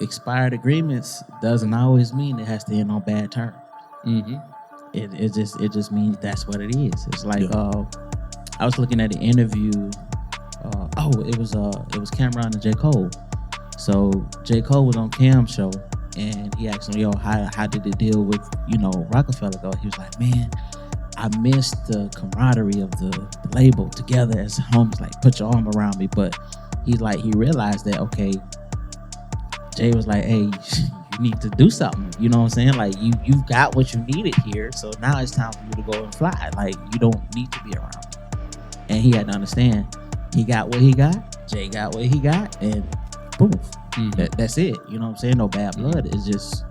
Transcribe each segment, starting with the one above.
expired agreements doesn't always mean it has to end on bad terms. Mm-hmm. It just means that's what it is. It's like I was looking at an interview. It was Cameron and J. Cole. So J. Cole was on Cam's show, and he asked him, how did it deal with Rockefeller? He was like, man, I missed the camaraderie of the label together as homies, like put your arm around me. But he realized that, okay, Jay was like, hey, you need to do something. You know what I'm saying? Like you've got what you needed here. So now it's time for you to go and fly. Like you don't need to be around me. And he had to understand he got what he got. Jay got what he got. And boom, that's it. You know what I'm saying? No bad blood. It's just,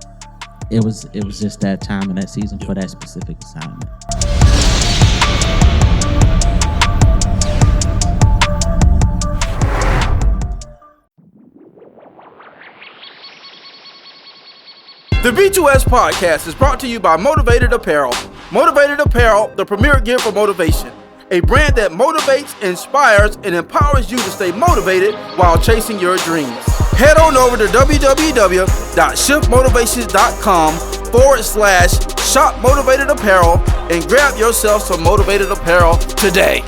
it was just that time in that season for that specific assignment. The B2S podcast is brought to you by Motivated Apparel. Motivated Apparel, the premier gear for motivation. A brand that motivates, inspires, and empowers you to stay motivated while chasing your dreams. Head on over to www.shiftmotivations.com/shop Motivated Apparel and grab yourself some Motivated Apparel today.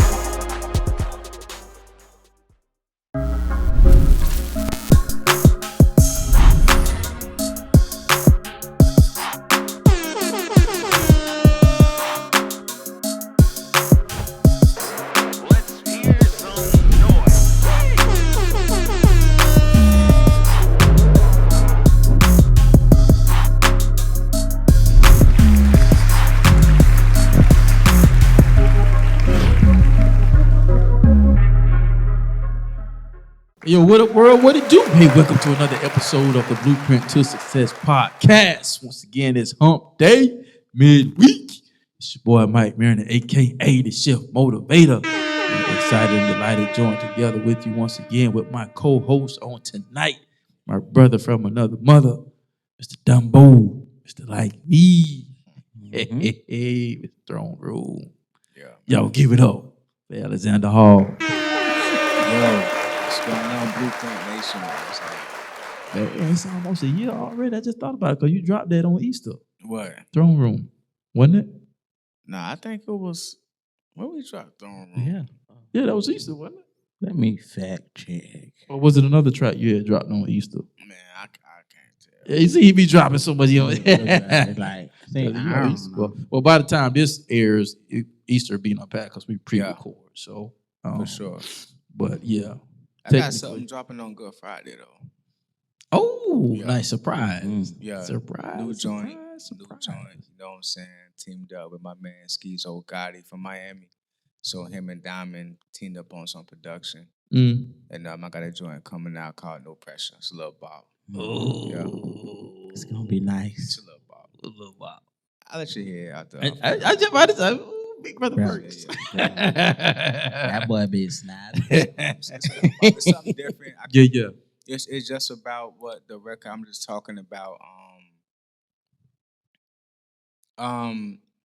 Yo, what up, world? What it do? Hey, welcome to another episode of the Blueprint to Success podcast. Once again, it's Hump Day, midweek. It's your boy Mike Mariner, a.k.a. the Shift Motivator. I'm excited and delighted to join together with you once again with my co-host on tonight, my brother from another mother, Mr. Dumbo, Mr. Like Me. Hey, Mr. Throne Room. Yeah. Yo, give it up for Alxndr Hall. Yo. What's going on, Blueprint Nation? It's almost a year already. I just thought about it because you dropped that on Easter. What? Throne Room, wasn't it? Nah, I think it was when we dropped Throne Room. Yeah. Yeah, that was Easter, wasn't it? Let me fact check. Or was it another track you had dropped on Easter? Man, I can't tell. Yeah, you see, he be dropping so much. Well, by the time this airs, Easter being unpacked because we pre-record. So for sure. But yeah. I got something dropping on Good Friday though. Oh, nice surprise. Yeah. Surprise. New joint. You know what I'm saying? Teamed up with my man Skeezo Gotti from Miami. So him and Diamond teamed up on some production. And I got a joint coming out called No Pressure. It's a little bop. Oh. Yeah. It's gonna be nice. It's a little bop. I'll let you hear it out there. I just about to say, Big Brother Perks. That boy be snapping. It's something different. Yeah. It's just about what the record. I'm just talking about.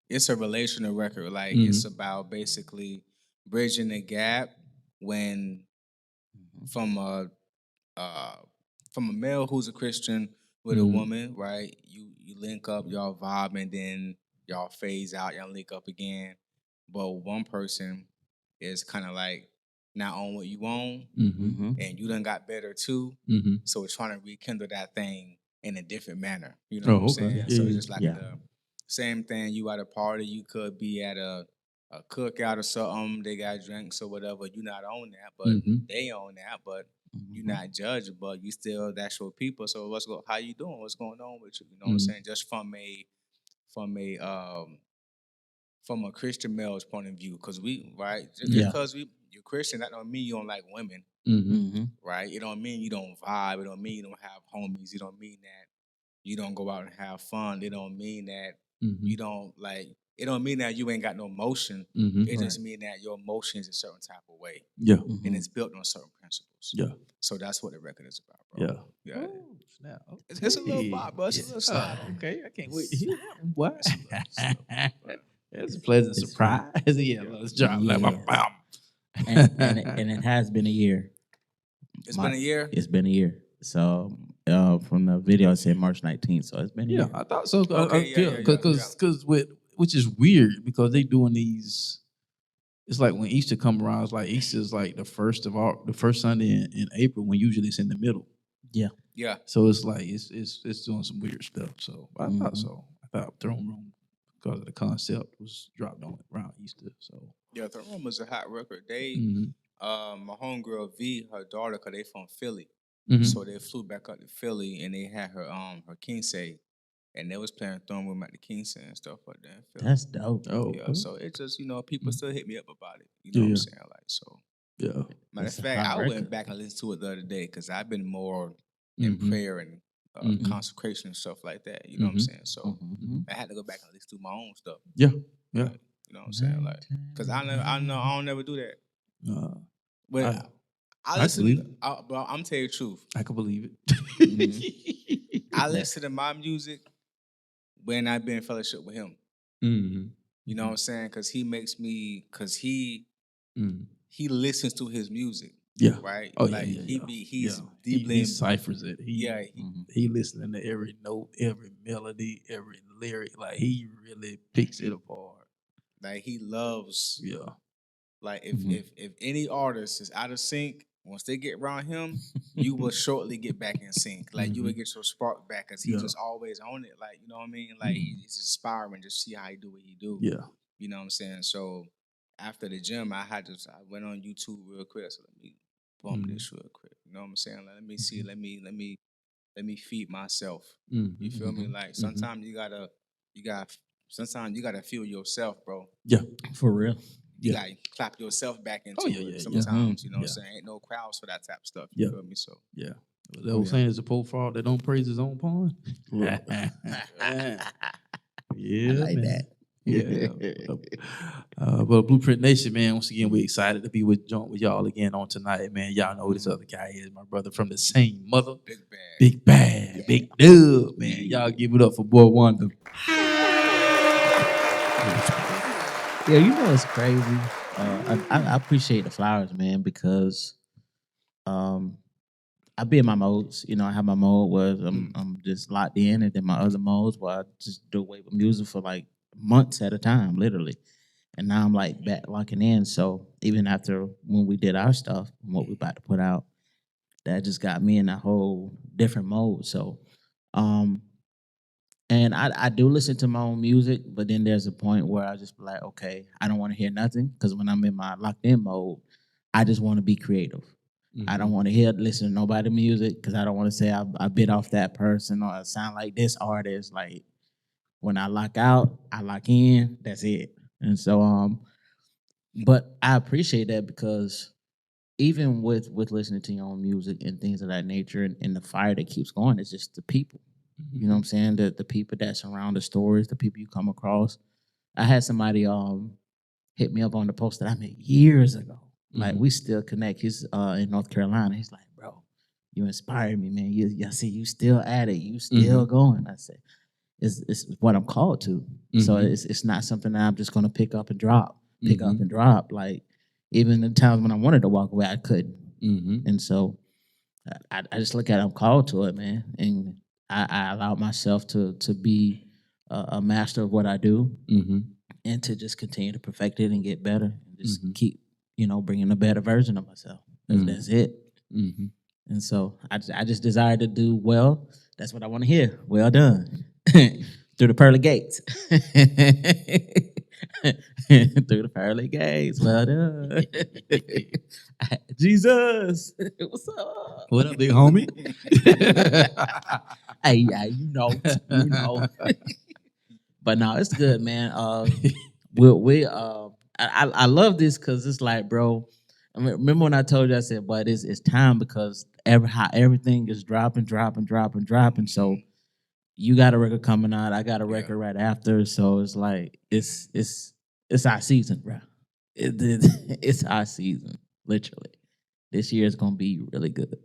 It's a relational record. Like it's about basically bridging the gap when from a male who's a Christian with a woman, right? You link up, y'all vibe, and then y'all phase out, y'all link up again. But one person is kind of like not on what you own, and you done got better too. So we're trying to rekindle that thing in a different manner. You know what I'm saying? Yeah, So it's just like the same thing. You at a party, you could be at a cookout or something. They got drinks or whatever. You not on that, but they own that. But you not judged, but you still that's your people. So how you doing? What's going on with you? You know what I'm saying? Just from a Christian male's point of view, because because you're Christian, that don't mean you don't like women, right? It don't mean you don't vibe. It don't mean you don't have homies. It don't mean that you don't go out and have fun. It don't mean that you don't like. It don't mean that you ain't got no motion. It just mean that your emotion is a certain type of way, and it's built on certain principles. Yeah. So that's what the record is about, bro. Yeah. Oh, snap. Okay. It's a little vibe, bro. It's a little slide. Okay, I can't wait to hear that one. What? It's a pleasant surprise. Let's drop like my bam. And it has been a year. Been a year? It's been a year. So From the video, it said March 19th, so it's been a year. I thought so. Okay, Because which is weird because they doing these. It's like when Easter come around, it's like Easter is like the first Sunday in April when usually it's in the middle. Yeah. Yeah. So it's like it's doing some weird stuff. So I thought so. I thought Throne Room because of the concept was dropped on around Easter. So Yeah, Throne Room was a hot record. They my homegirl V, her daughter, cause they from Philly. So they flew back up to Philly and they had her Kinsey. And they was playing Throne Room at the Kingston and stuff like that. That's dope. Oh, yeah. So it just, people still hit me up about it. You know what I'm saying? Like, so. Yeah. Matter of fact, I went back and listened to it the other day because I've been more in prayer and consecration and stuff like that. You know what I'm saying? So I had to go back and listen to my own stuff. Yeah. Yeah. Like, you know what I'm saying? Like, because I don't never do that. But I listen. But I'm telling you the truth. I can believe it. I listen to my music when I've been in fellowship with him. You know what I'm saying? Because he makes me, he listens to his music. Yeah. Right? Oh, like, he's deeply he ciphers it. He listening to every note, every melody, every lyric. Like, he really picks it apart. Like, he loves. Yeah. Like, if any artist is out of sync, once they get around him, you will shortly get back in sync. Like, you will get your spark back because he's just always on it. Like, you know what I mean? Like, it's inspiring to see how he do what he do. Yeah. You know what I'm saying? So, after the gym, I went on YouTube real quick. So, let me bump this real quick. You know what I'm saying? Like, let me see. Let me feed myself. You feel me? Like, sometimes you gotta feel yourself, bro. Yeah. For real. You gotta clap yourself back into it sometimes, you know what I'm saying? Ain't no crowds for that type of stuff. You feel me? So The old saying is a pole frog that don't praise his own pawn. Yeah, I like man. that. Yeah. But Blueprint Nation, man, once again, we're excited to be with y'all again on tonight, man. Y'all know who this other guy is, my brother from the same mother. Big Bad, Big Dub, man. Y'all give it up for Boy Wonda. Yeah, you know it's crazy. I appreciate the flowers, man, because I be in my modes. You know, I have my mode where I'm just locked in, and then my other modes where I just do away with music for like months at a time, literally. And now I'm like back locking in. So even after when we did our stuff and what we about to put out, that just got me in a whole different mode. So and I do listen to my own music, but then there's a point where I just be like, okay, I don't want to hear nothing, because when I'm in my locked in mode, I just want to be creative. I don't want to listen to nobody's music because I don't want to say I bit off that person or I sound like this artist. Like, when I lock out, I lock in. That's it. And so, but I appreciate that, because even with listening to your own music and things of that nature, and the fire that keeps going, is just the people. You know what I'm saying? The people that surround the stories, the people you come across. I had somebody hit me up on the post that I made years ago. Like, we still connect. He's in North Carolina. He's like, bro, you inspired me, man. I see you still at it. You still going. I said, it's what I'm called to. So it's not something that I'm just going to pick up and drop. Like, even the times when I wanted to walk away, I couldn't. And so I just look at it, I'm called to it, man. And I allowed myself to be a master of what I do, and to just continue to perfect it and get better, and just keep, bringing a better version of myself. That's it. And so I just desire to do well. That's what I want to hear. Well done. Through the pearly gates. Through the pearly gates. Well done. Jesus. What's up? What up, big homie? Hey, yeah, you know. But no, it's good, man. I love this because it's like, bro, I mean, remember when I told you, I said, but it's time, because how everything is dropping. So you got a record coming out, I got a record right after. So it's like it's our season, bro. It's our season, literally. This year is gonna be really good.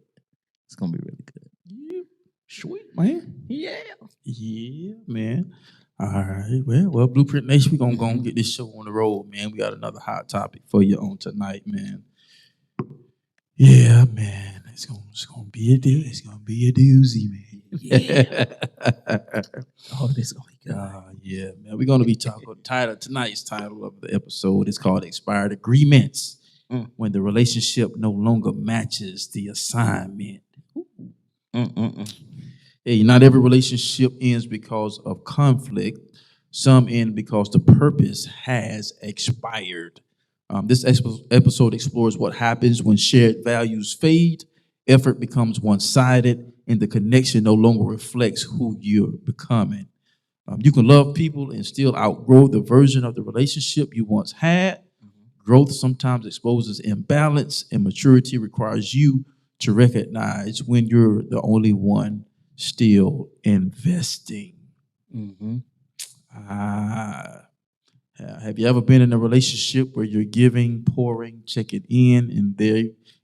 It's gonna be really good. Yeah. Sweet, man. Yeah, man. All right, well, Blueprint Nation, we're gonna go and get this show on the road, man. We got another hot topic for you on tonight, man. Yeah, man. It's gonna be a doozy, man. Yeah. Oh, this is gonna be good. Yeah, man. We're gonna be talking. Tonight's title of the episode is called "Expired Agreements." When the relationship no longer matches the assignment. Hey, not every relationship ends because of conflict. Some end because the purpose has expired. This episode explores what happens when shared values fade, effort becomes one-sided, and the connection no longer reflects who you're becoming. You can love people and still outgrow the version of the relationship you once had. Growth sometimes exposes imbalance, and maturity requires you to recognize when you're the only one still investing. Have you ever been in a relationship where you're giving, pouring, checking in,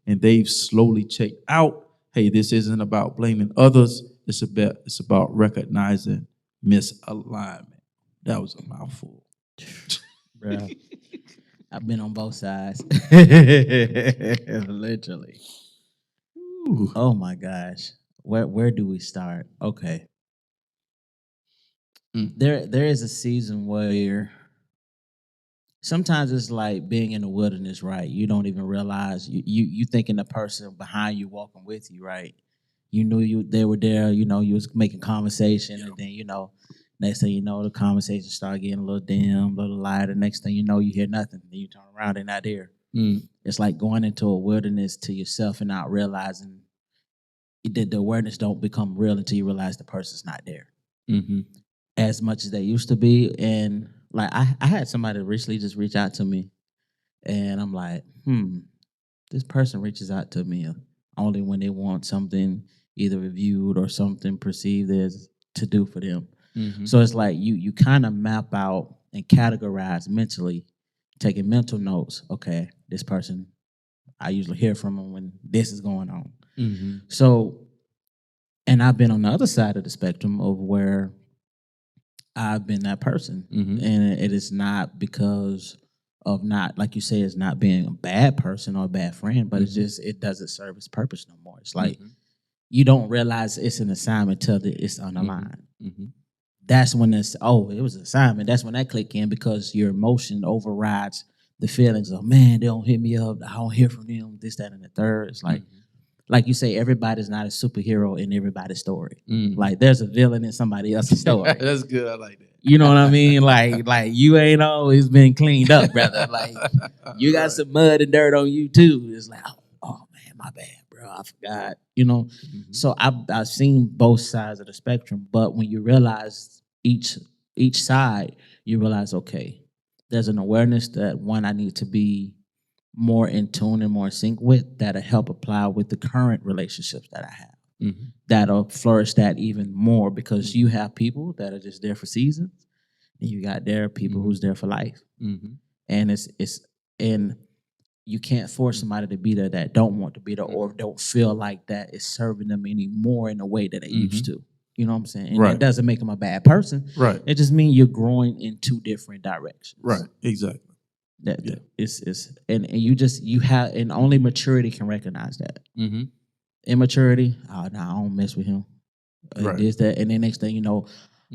and they've slowly checked out? Hey, this isn't about blaming others. It's about recognizing misalignment. That was a mouthful. Bro, I've been on both sides. Literally. Ooh. Oh my gosh. Where do we start? Okay. There is a season where sometimes it's like being in the wilderness, right? You don't even realize you thinking the person behind you walking with you, right? You knew they were there, you was making conversation, and then next thing you know, the conversation start getting a little dim, a little lighter. Next thing you know, you hear nothing. Then you turn around, they're not there. It's like going into a wilderness to yourself and not realizing that the awareness don't become real until you realize the person's not there. As much as they used to be. And like I had somebody recently just reach out to me, and I'm like, this person reaches out to me only when they want something either reviewed or something perceived as to do for them. So it's like you kind of map out and categorize mentally, taking mental notes. Okay, this person, I usually hear from them when this is going on. So, and I've been on the other side of the spectrum of where I've been that person. And it is not because of not, like you say, it's not being a bad person or a bad friend, but it's just, it doesn't serve its purpose no more. It's like, you don't realize it's an assignment till it's on the line. That's when it was an assignment. That's when that click in, because your emotion overrides the feelings of, man, they don't hit me up, I don't hear from them, this, that, and the third. It's like you say, everybody's not a superhero in everybody's story. Like there's a villain in somebody else's story. That's good. I like that. You know what I mean? Like you ain't always been cleaned up, brother. Like you got some mud and dirt on you too. It's like, oh man, my bad, bro. I forgot. So I've seen both sides of the spectrum. But when you realize each side, you realize, okay, there's an awareness that I need to be more in tune and more in sync with, that'll help apply with the current relationships that I have. That'll flourish that even more, because you have people that are just there for seasons, and you got there people who's there for life. And and you can't force somebody to be there that don't want to be there or don't feel like that is serving them anymore in a way that they used to. You know what I'm saying? And it doesn't make them a bad person. Right. It just means you're growing in two different directions. Right. Exactly. You have, and only maturity can recognize that. Immaturity, I don't mess with him. This, that, and then next thing you know,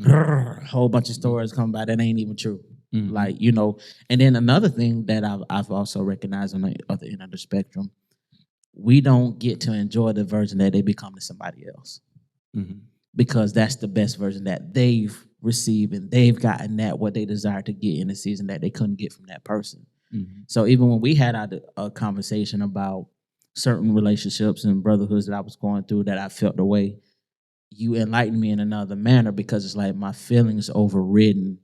a whole bunch of stories come by that ain't even true. Like, and then another thing that I've also recognized on the other end of the spectrum, we don't get to enjoy the version that they become to somebody else. Because that's the best version that they've received, and they've gotten that what they desire to get in the season that they couldn't get from that person. So even when we had a conversation about certain relationships and brotherhoods that I was going through, that I felt the way, you enlightened me in another manner, because it's like my feelings overridden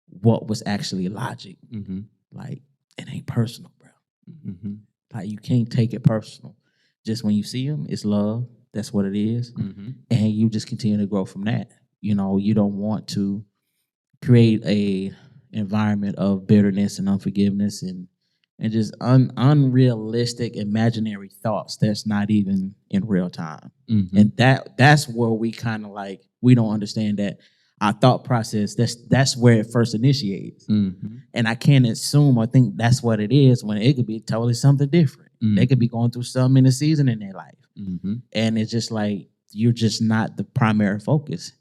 what was actually logic. Like, it ain't personal, bro. Like, you can't take it personal. Just when you see them, it's love. That's what it is. And you just continue to grow from that. You don't want to create a environment of bitterness and unforgiveness and just unrealistic imaginary thoughts that's not even in real time. And that's where we kind of like, we don't understand that our thought process, that's where it first initiates. And I can't assume or think that's what it is when it could be totally something different. They could be going through something in a season in their life. And it's just like you're just not the primary focus.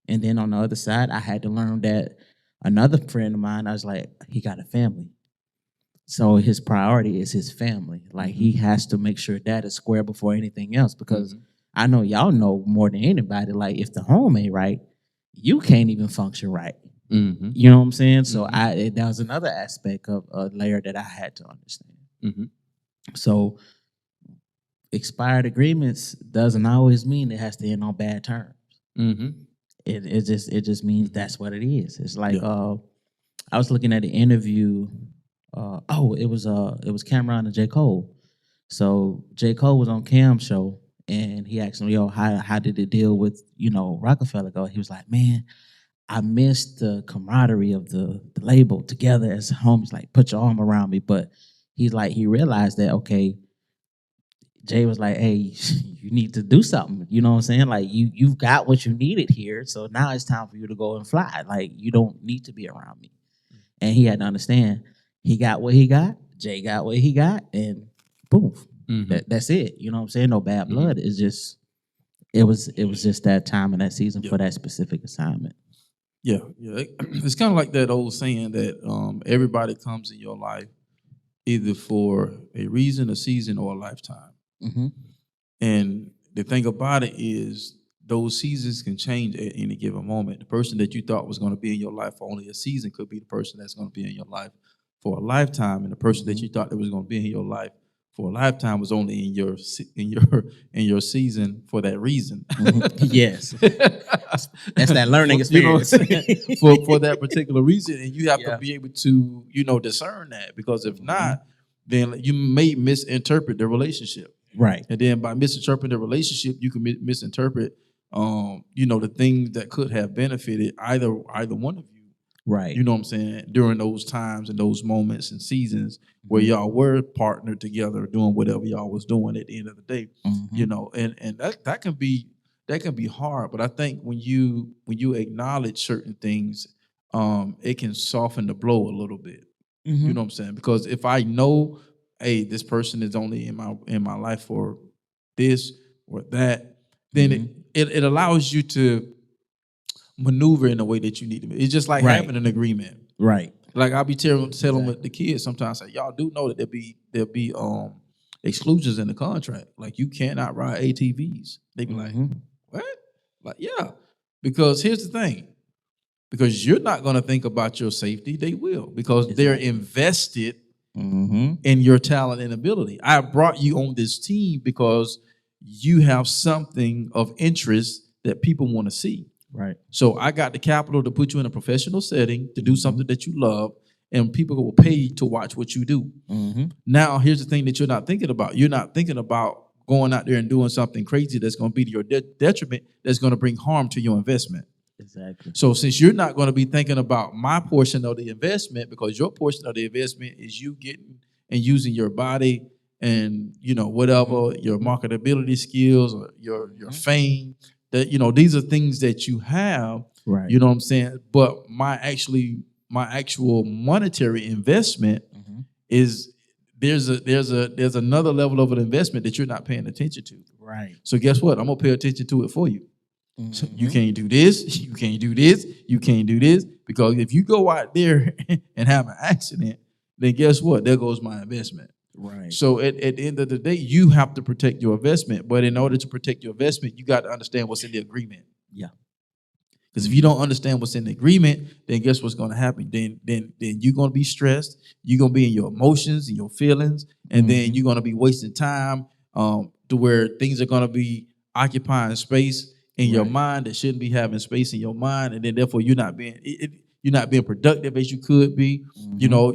And then on the other side, I had to learn that another friend of mine, I was like, he got a family. So his priority is his family. Like he has to make sure that is square before anything else. Because I know y'all know more than anybody, like if the home ain't right, you can't even function right. You know what I'm saying? So that was another aspect of a layer that I had to understand. So expired agreements doesn't always mean it has to end on bad terms. It just means that's what it is. It's like I was looking at an interview. It was Cameron and J. Cole. So J. Cole was on Cam's show and he asked him, yo, how did it deal with, Rockefeller go? He was like, man, I missed the camaraderie of the label together as homies, like put your arm around me. But he realized that, okay, Jay was like, hey, you need to do something. You know what I'm saying? Like you've got what you needed here. So now it's time for you to go and fly. Like you don't need to be around me. And he had to understand he got what he got, Jay got what he got, and boom. That's it. You know what I'm saying? No bad blood. It's just it was just that time and that season for that specific assignment. Yeah. It's kind of like that old saying that everybody comes in your life either for a reason, a season, or a lifetime. And the thing about it is those seasons can change at any given moment. The person that you thought was going to be in your life for only a season could be the person that's going to be in your life for a lifetime, and the person that you thought that was going to be in your life for a lifetime was only in your season for that reason. Yes, that's that learning experience. For that particular reason, and you have to be able to discern that, because if not, then you may misinterpret the relationship. Right. And then by misinterpreting the relationship, you can misinterpret the things that could have benefited either one of you. Right. You know what I'm saying? During those times and those moments and seasons where y'all were partnered together doing whatever y'all was doing at the end of the day. And that can be hard. But I think when you acknowledge certain things, it can soften the blow a little bit. You know what I'm saying? Because if I know, hey, this person is only in my life for this or that, then it allows you to maneuver in the way that you need to. It's just like having an agreement. Right. Like I'll be telling the kids sometimes, say, y'all do know that there'll be exclusions in the contract. Like you cannot ride ATVs. They be like, what? Like, yeah. Because here's the thing. Because you're not going to think about your safety, they will. Because they're invested in your talent and ability. I brought you on this team because you have something of interest that people want to see. Right. So I got the capital to put you in a professional setting to do something that you love, and people will pay to watch what you do. Now, here's the thing that you're not thinking about. You're not thinking about going out there and doing something crazy that's going to be to your detriment, that's going to bring harm to your investment. Exactly. So since you're not going to be thinking about my portion of the investment, because your portion of the investment is you getting and using your body and whatever your marketability skills or your fame, that these are things that you have, right? You know what I'm saying? But my actual monetary investment is there's another level of an investment that you're not paying attention to. Right. So guess what? I'm gonna pay attention to it for you. So you can't do this, you can't do this, you can't do this, because if you go out there and have an accident, then guess what? There goes my investment. Right. So at the end of the day, you have to protect your investment. But in order to protect your investment, you got to understand what's in the agreement. Yeah. Because if you don't understand what's in the agreement, then guess what's going to happen? Then you're going to be stressed. You're going to be in your emotions and your feelings, and then you're going to be wasting time to where things are going to be occupying space in your mind that shouldn't be having space in your mind, and then therefore you're not being productive as you could be.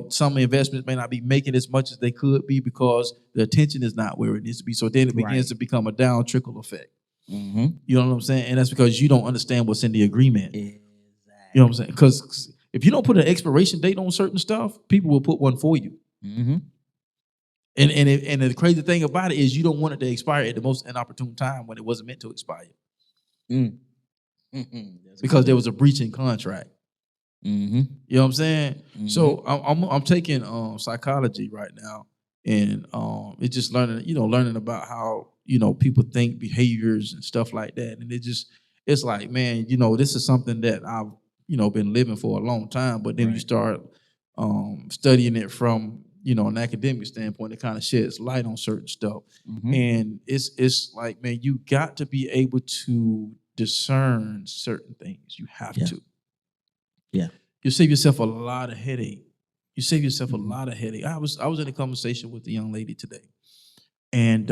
Some investments may not be making as much as they could be because the attention is not where it needs to be. So then it begins to become a down trickle effect. You know what I'm saying? And that's because you don't understand what's in the agreement. Exactly. You know what I'm saying? Because if you don't put an expiration date on certain stuff, people will put one for you. And the crazy thing about it is you don't want it to expire at the most inopportune time when it wasn't meant to expire. Because there was a breach in contract. You know what I'm saying? So I'm taking psychology right now, and it's just learning about how people think, behaviors and stuff like that. And it's like, man, this is something that I've, been living for a long time. But then you start studying it from, an academic standpoint, it kind of sheds light on certain stuff. And it's like, man, you got to be able to discern certain things. You have to. Yeah. You save yourself a lot of headache. You save yourself a lot of headache. I was in a conversation with a young lady today. And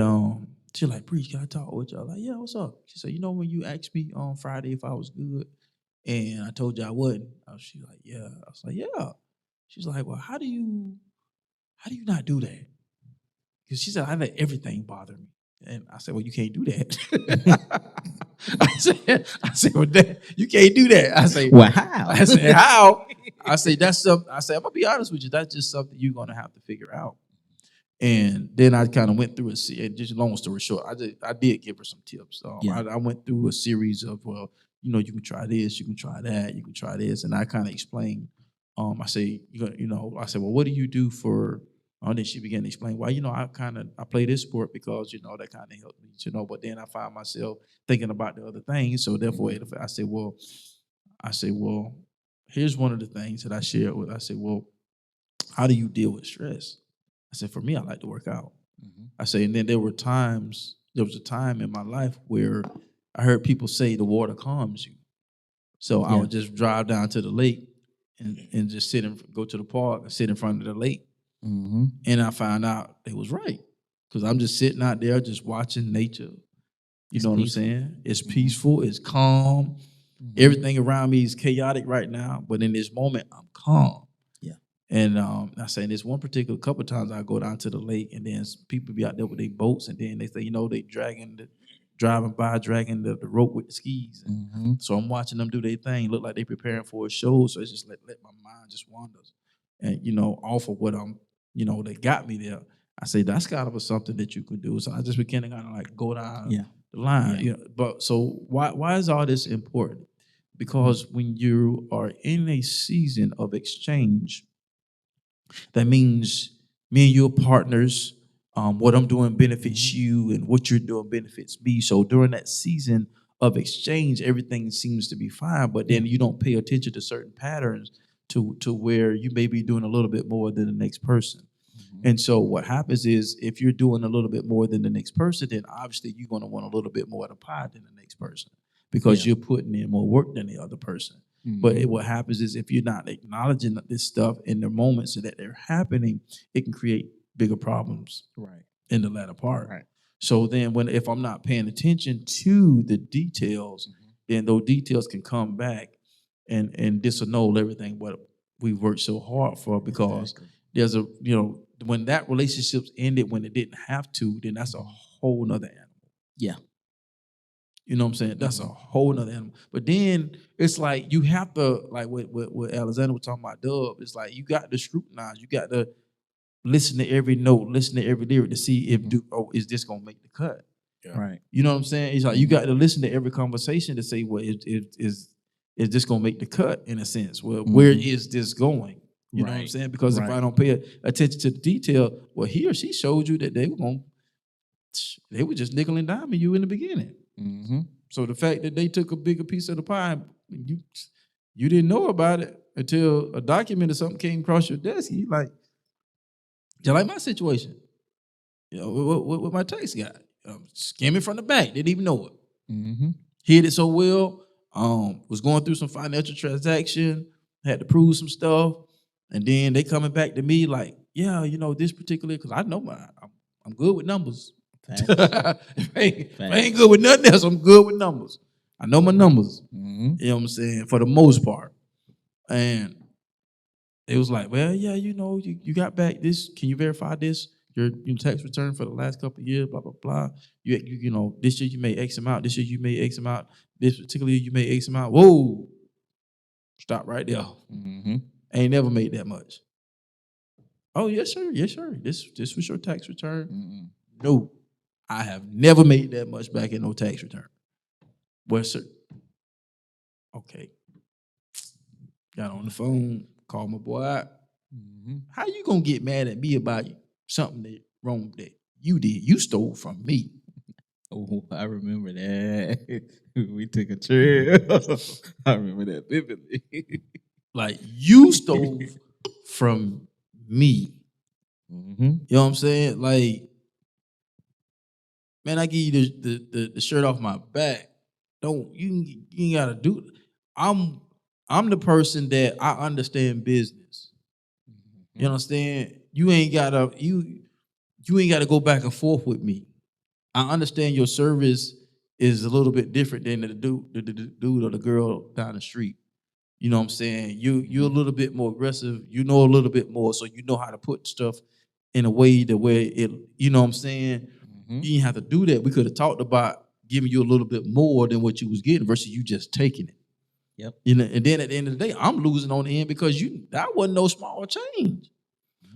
she's like, Breeze, can I talk with you? I'm like, yeah, what's up? She said, when you asked me on Friday if I was good, and I told you I wasn't. She's like, yeah. I was like, yeah. She's like, well, how do you not do that? Because she said, I let everything bother me. And I said, well, you can't do that. I said, well, you can't do that. I say, well, how? I said, how? I say, that's something. I said, I'm gonna be honest with you. That's just something you're gonna have to figure out. And then I kind of went through just long story short, I did give her some tips. I went through a series of, well, you can try this, you can try that, you can try this. And I kind of explained, I say, I said, well, what do you do for, then she began to explain, well, I play this sport because, that kind of helped me, but then I find myself thinking about the other things. So therefore, I say, well, here's one of the things that I shared with. I said, well, how do you deal with stress? I said, for me, I like to work out. I say, and then there was a time in my life where I heard people say the water calms you. So I would just drive down to the lake and just go to the park and sit in front of the lake. And I found out it was right. Because I'm just sitting out there just watching nature. You know what I'm saying? It's peaceful, it's calm. Everything around me is chaotic right now, but in this moment, I'm calm. And I say this one particular couple of times I go down to the lake and then people be out there with their boats and then they say, they dragging the rope with the skis. So I'm watching them do their thing, look like they preparing for a show. So it's just let my mind just wander. And, off of what they got me there. I say that's kind of something that you could do. So I just began to kind of like go down the line. But so why is all this important? Because when you are in a season of exchange, that means me and you are partners. What I'm doing benefits you, and what you're doing benefits me. So during that season of exchange, everything seems to be fine. But then you don't pay attention to certain patterns to where you may be doing a little bit more than the next person. And so what happens is if you're doing a little bit more than the next person, then obviously you're going to want a little bit more of the pie than the next person because you're putting in more work than the other person. But what happens is if you're not acknowledging this stuff in the moments that they're happening, it can create bigger problems in the latter part. So then if I'm not paying attention to the details, then those details can come back and disannul everything what we worked so hard for, because there's when that relationship's ended when it didn't have to, then that's a whole nother animal. You know what I'm saying? That's a whole nother animal. But then it's like you have to, like what Alxndr was talking about, Dub, it's like you got to scrutinize. You got to listen to every note, listen to every lyric to see if is this gonna make the cut? You know what I'm saying? It's like you got to listen to every conversation to say, well, is this gonna make the cut in a sense? Well, where is this going? You know what I'm saying? Because if I don't pay attention to the detail, well, he or she showed you that they were just nickel and diming you in the beginning. So the fact that they took a bigger piece of the pie, you didn't know about it until a document or something came across your desk. You just like my situation, with my tax guy, skimming from the back, didn't even know it. Hid it so well. Was going through some financial transaction, had to prove some stuff, and then they coming back to me like, yeah, this particular, because I know I'm good with numbers. If I ain't good with nothing else, I'm good with numbers. I know my numbers. You know what I'm saying? For the most part. And it was like, well, yeah, you got back this. Can you verify this? Your tax return for the last couple of years, blah, blah, blah. You this year you made X amount. This year you made X amount. This particular year you made X amount. Whoa. Stop right there. Ain't never made that much. Oh, yes, sir. Yes, sir. This was your tax return? No. I have never made that much back in no tax return. Well, sir. Okay. Got on the phone, called my boy out. How you gonna get mad at me about something that wrong that you did? You stole from me. Oh, I remember that. We took a trip. I remember that vividly. Like you stole from me. Mm-hmm. You know what I'm saying? Like, man, I give you the shirt off my back. Don't you ain't gotta do. I'm the person that I understand business. You understand? You ain't gotta go back and forth with me. I understand your service is a little bit different than the dude or the girl down the street. You know what I'm saying? You're a little bit more aggressive. You know a little bit more, so you know how to put stuff in a way the way it. You know what I'm saying? You didn't have to do that. We could have talked about giving you a little bit more than what you was getting versus you just taking it. Yep. You know, and then at the end of the day, I'm losing on the end because that wasn't no small change.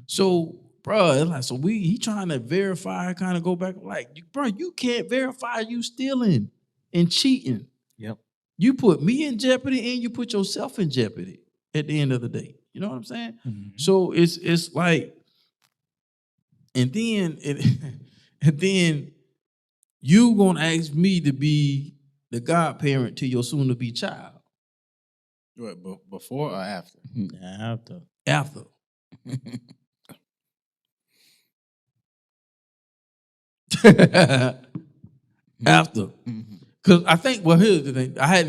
So, bro, it's like, so he trying to verify, kind of go back, like, bro, you can't verify you stealing and cheating. Yep. You put me in jeopardy and you put yourself in jeopardy at the end of the day. You know what I'm saying? Mm-hmm. So it's like, and then you gonna ask me to be the godparent to your soon-to-be child. What, before or after? After. After. After. Because I think, well, here's the thing. I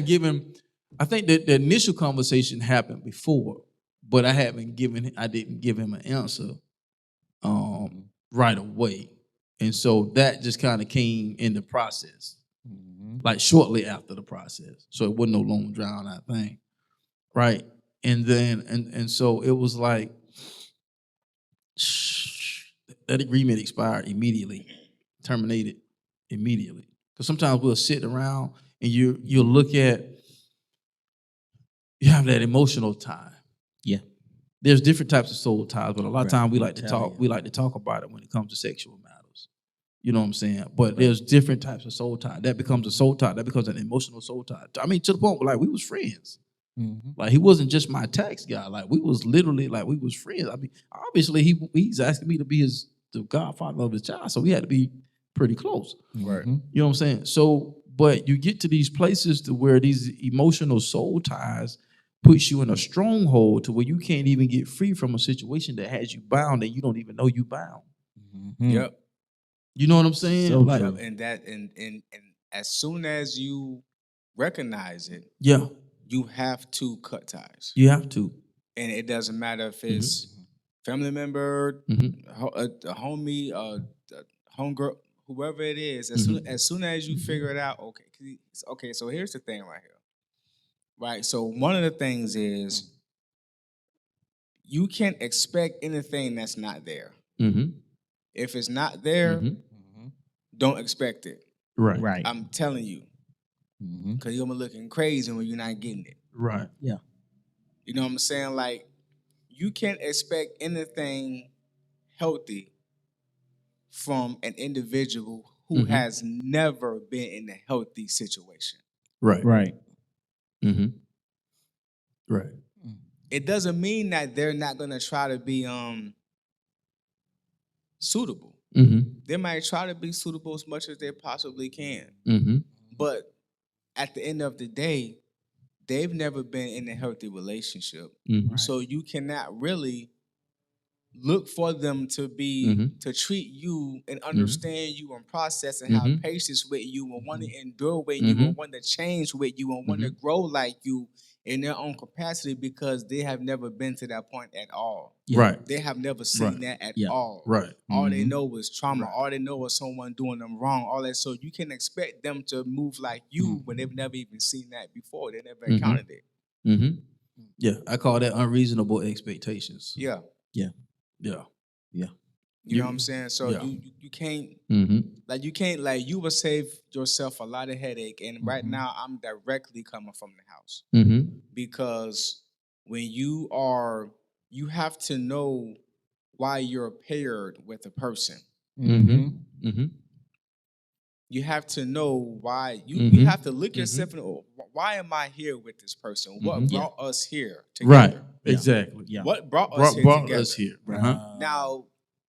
think that the initial conversation happened before, but I didn't give him an answer right away. And so that just kind of came in the process, like shortly after the process. So it wasn't no long drawn out thing. Right. And then, and so it was like, that agreement expired immediately, terminated immediately. Because sometimes we'll sit around and you'll look at, you have that emotional tie. Yeah. There's different types of soul ties, but a lot of times we like to talk. Yeah. We like to talk about it when it comes to sexual matters. You know what I'm saying? But there's different types of soul tie. That becomes a soul tie. That becomes an emotional soul tie. I mean, to the point where like we was friends. Mm-hmm. Like he wasn't just my tax guy. Like we was literally like we was friends. I mean, obviously he's asking me to be the godfather of his child, so we had to be pretty close. Right. You know what I'm saying? So, but you get to these places to where these emotional soul ties puts you in a stronghold to where you can't even get free from a situation that has you bound and you don't even know you bound. Mm-hmm. Yep. You know what I'm saying? So like, true. And as soon as you recognize it, yeah, you have to cut ties. you have to. And it doesn't matter if it's family member, a homie, a homegirl, whoever it is. As soon as you figure it out, okay. So here's the thing right here. Right. So one of the things is you can't expect anything that's not there. If it's not there, don't expect it. Right. I'm telling you. Because you're gonna be looking crazy when you're not getting it. Right. Yeah. You know what I'm saying? Like, you can't expect anything healthy from an individual who has never been in a healthy situation. Right. Right. Right. It doesn't mean that they're not gonna try to be suitable. They might try to be suitable as much as they possibly can. But at the end of the day, they've never been in a healthy relationship. So you cannot really look for them to be to treat you and understand you and process and have patience with you and want to endure with you and want to change with you and want to grow like you in their own capacity because they have never been to that point at all. Yeah. Right. They have never seen that at all. Right. All they know is trauma. All they know is someone doing them wrong. All that. So you can expect them to move like you when they've never even seen that before. They never encountered it. Yeah, I call that unreasonable expectations. Yeah. Yeah. You know what I'm saying? So you can't you will save yourself a lot of headache. And right now I'm directly coming from the house. Because when you have to know why you're paired with a person. You have to know why you have to look yourself in why am I here with this person? What brought us here together? Right. Exactly. Yeah. What brought us here together? Us here. Now,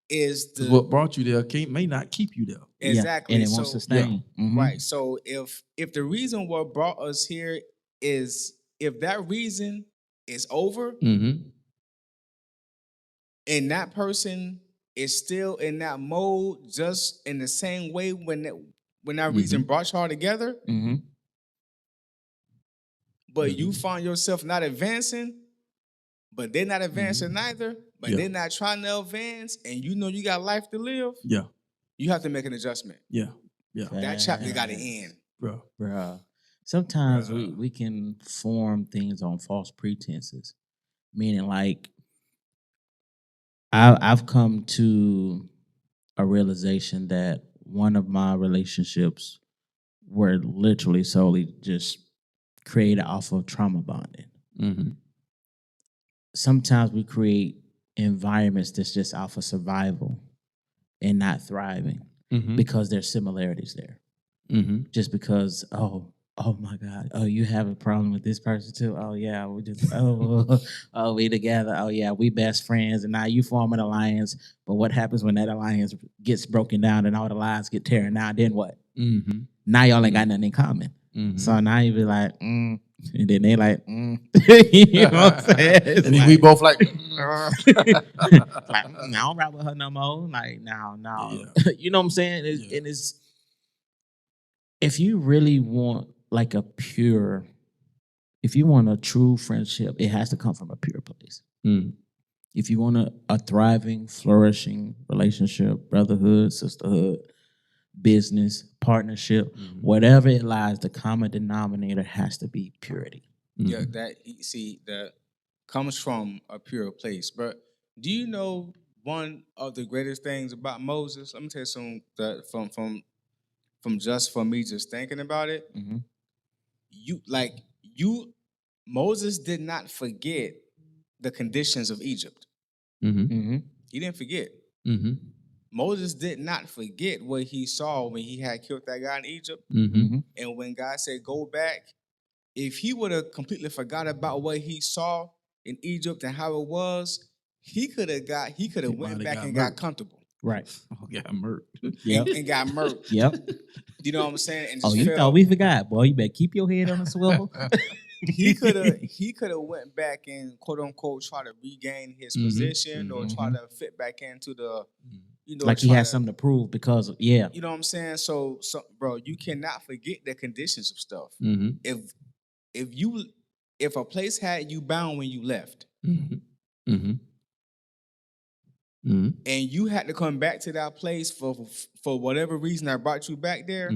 is the what brought you there may not keep you there. Exactly. And it won't sustain. Right. So if the reason what brought us here is if that reason is over and that person is still in that mode just in the same way when that reason brought y'all together, but you find yourself not advancing, but they're not advancing neither, but they're not trying to advance, and you know you got life to live, you have to make an adjustment. That chapter got to end. Bruh. Sometimes we can form things on false pretenses. Meaning like I've come to a realization that one of my relationships were literally solely just created off of trauma bonding. Sometimes we create environments that's just off of survival and not thriving because there's similarities there. Just because, oh my God, oh, you have a problem with this person too? Oh yeah, we just we together. Oh yeah, we best friends, and now you form an alliance. But what happens when that alliance gets broken down and all the lines get tearing down? Then what? Now y'all ain't got nothing in common. So now you be like, and then they like, you know what I'm saying? And then we both like, like, I don't ride with her no more. Like, no. You know what I'm saying? And it's, if you really want like if you want a true friendship, it has to come from a pure place. If you want a thriving, flourishing relationship, brotherhood, sisterhood, business, partnership, whatever it lies, the common denominator has to be purity. Yeah, that comes from a pure place. But do you know one of the greatest things about Moses? Let me tell you something that from just for me just thinking about it. Moses did not forget the conditions of Egypt. He didn't forget. Moses did not forget what he saw when he had killed that guy in Egypt. And when God said, go back, if he would have completely forgot about what he saw in Egypt and how it was, he could have went back and got comfortable. Right. Got murked. And got murked. Yep. You know what I'm saying? And you thought we forgot, boy. You better keep your head on the swivel. He could have went back and quote unquote try to regain his position or try to fit back into the like he has something to prove because you know what I'm saying? So bro, you cannot forget the conditions of stuff. If a place had you bound when you left, and you had to come back to that place for whatever reason that brought you back there,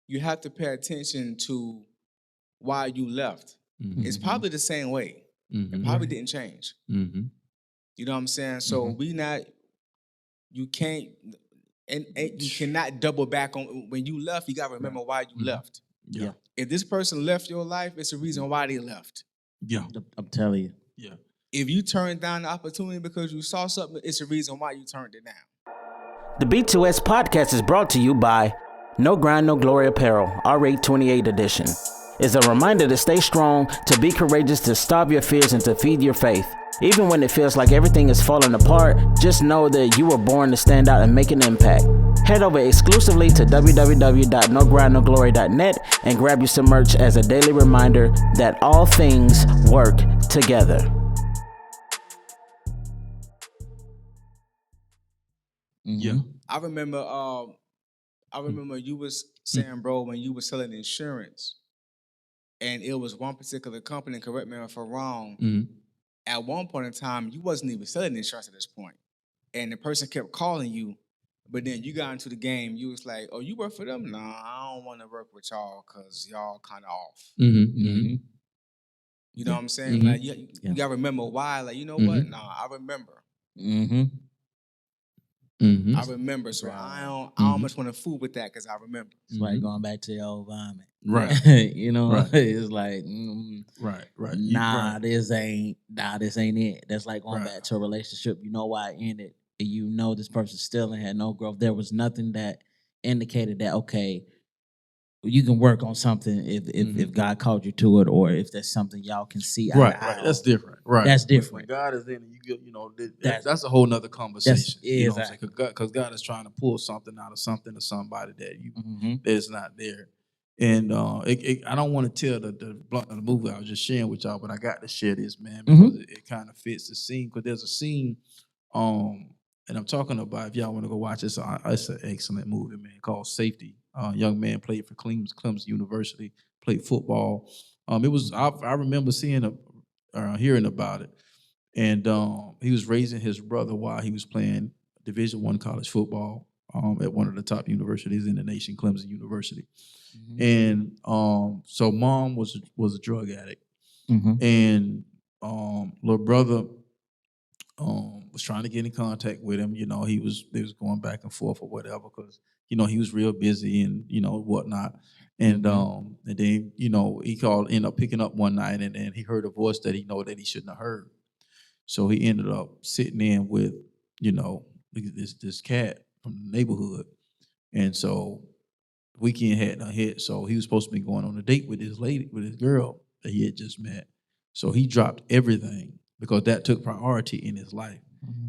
you have to pay attention to why you left. It's probably the same way. It probably didn't change. You know what I'm saying? So you can't, and you cannot double back on when you left. You gotta remember why you left. Yeah. If this person left your life, it's a reason why they left. Yeah. I'm telling you. Yeah. If you turned down the opportunity because you saw something, it's a reason why you turned it down. The B2S podcast is brought to you by No Grind, No Glory Apparel, R828 edition. It's a reminder to stay strong, to be courageous, to starve your fears, and to feed your faith. Even when it feels like everything is falling apart, just know that you were born to stand out and make an impact. Head over exclusively to www.nogrindnoglory.net and grab you some merch as a daily reminder that all things work together. Yeah. I remember you was saying, bro, when you were selling insurance, and it was one particular company, correct me if I'm wrong, at one point in time, you wasn't even selling insurance at this point. And the person kept calling you, but then you got into the game, you was like, oh, you work for them? No, I don't want to work with y'all because y'all kind of off. You know what I'm saying? Like you got to remember why. Like, you know what? No, I remember. I remember, so I don't much want to fool with that because I remember. It's like going back to the old vomit. Right. You know, it's like, right. This ain't it. That's like going back to a relationship. You know why it ended. And you know this person still ain't had no growth. There was nothing that indicated that, okay, you can work on something if God called you to it, or if that's something y'all can see. Right. That's different. Right. That's different. When God is in it, that's a whole nother conversation. Exactly. Because God is trying to pull something out of something or somebody that is not there. And I don't want to tell the blunt of the movie I was just sharing with y'all, but I got to share this, man, because it kind of fits the scene. Because there's a scene, and I'm talking about, if y'all want to go watch it, it's an excellent movie, man, called Safety. Young man played for Clemson University, played football. I remember seeing hearing about it, and he was raising his brother while he was playing Division I college football at one of the top universities in the nation, Clemson University. And so mom was a drug addict, and little brother was trying to get in contact with him. They was going back and forth or whatever, because he was real busy and whatnot. And and then he ended up picking up one night, and then he heard a voice that he shouldn't have heard. So he ended up sitting in with this cat from the neighborhood, and so weekend hadn't hit. So he was supposed to be going on a date with this girl that he had just met. So he dropped everything because that took priority in his life.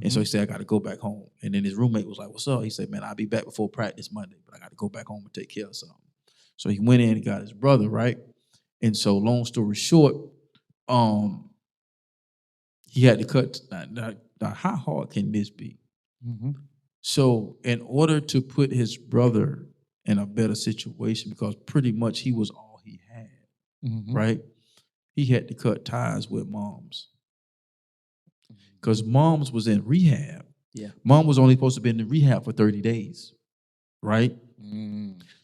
And so he said, I got to go back home. And then his roommate was like, what's up? He said, man, I'll be back before practice Monday, but I got to go back home and take care of something. So he went in and got his brother, right? And so long story short, he had to cut. Now, how hard can this be? So in order to put his brother in a better situation, because pretty much he was all he had, right? He had to cut ties with moms. Because moms was in rehab. Yeah. Mom was only supposed to be in rehab for 30 days, right?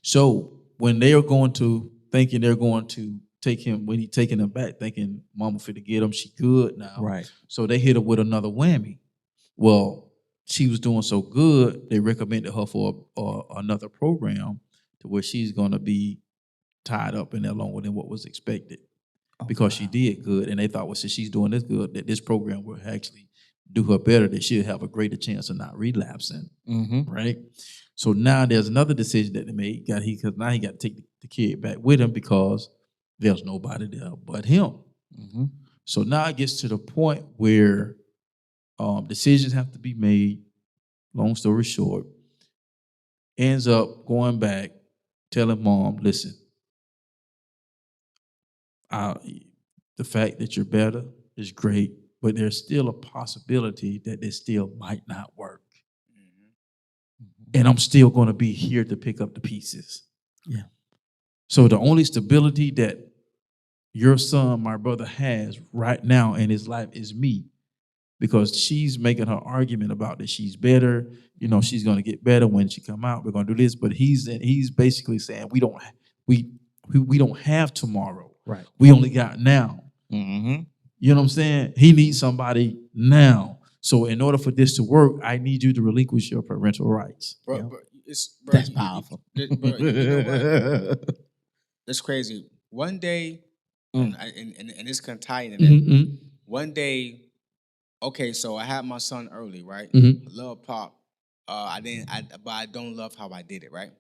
So when they are thinking they're going to take him, when he taking him back, thinking mama finna get him, she good now. Right. So they hit her with another whammy. Well, she was doing so good, they recommended her for another program to where she's going to be tied up in there longer than what was expected. Because she did good, and they thought, well, since she's doing this good, that this program will actually do her better, that she'll have a greater chance of not relapsing, right? So now there's another decision that they made, because now he got to take the kid back with him because there's nobody there but him. So now it gets to the point where decisions have to be made. Long story short, ends up going back, telling mom, listen, the fact that you're better is great, but there's still a possibility that this still might not work. And I'm still going to be here to pick up the pieces. Yeah. So the only stability that your son, my brother, has right now in his life is me, because she's making her argument about that she's better. She's going to get better when she come out. We're going to do this, but he's basically saying we don't have tomorrow. Right. We only got now. You know what I'm saying? He needs somebody now. So in order for this to work, I need you to relinquish your parental rights. Bro, that's powerful. You know what? That's crazy. One day, and this can tie into that. One day, okay, so I had my son early, right? I love Pop. But I don't love how I did it, right?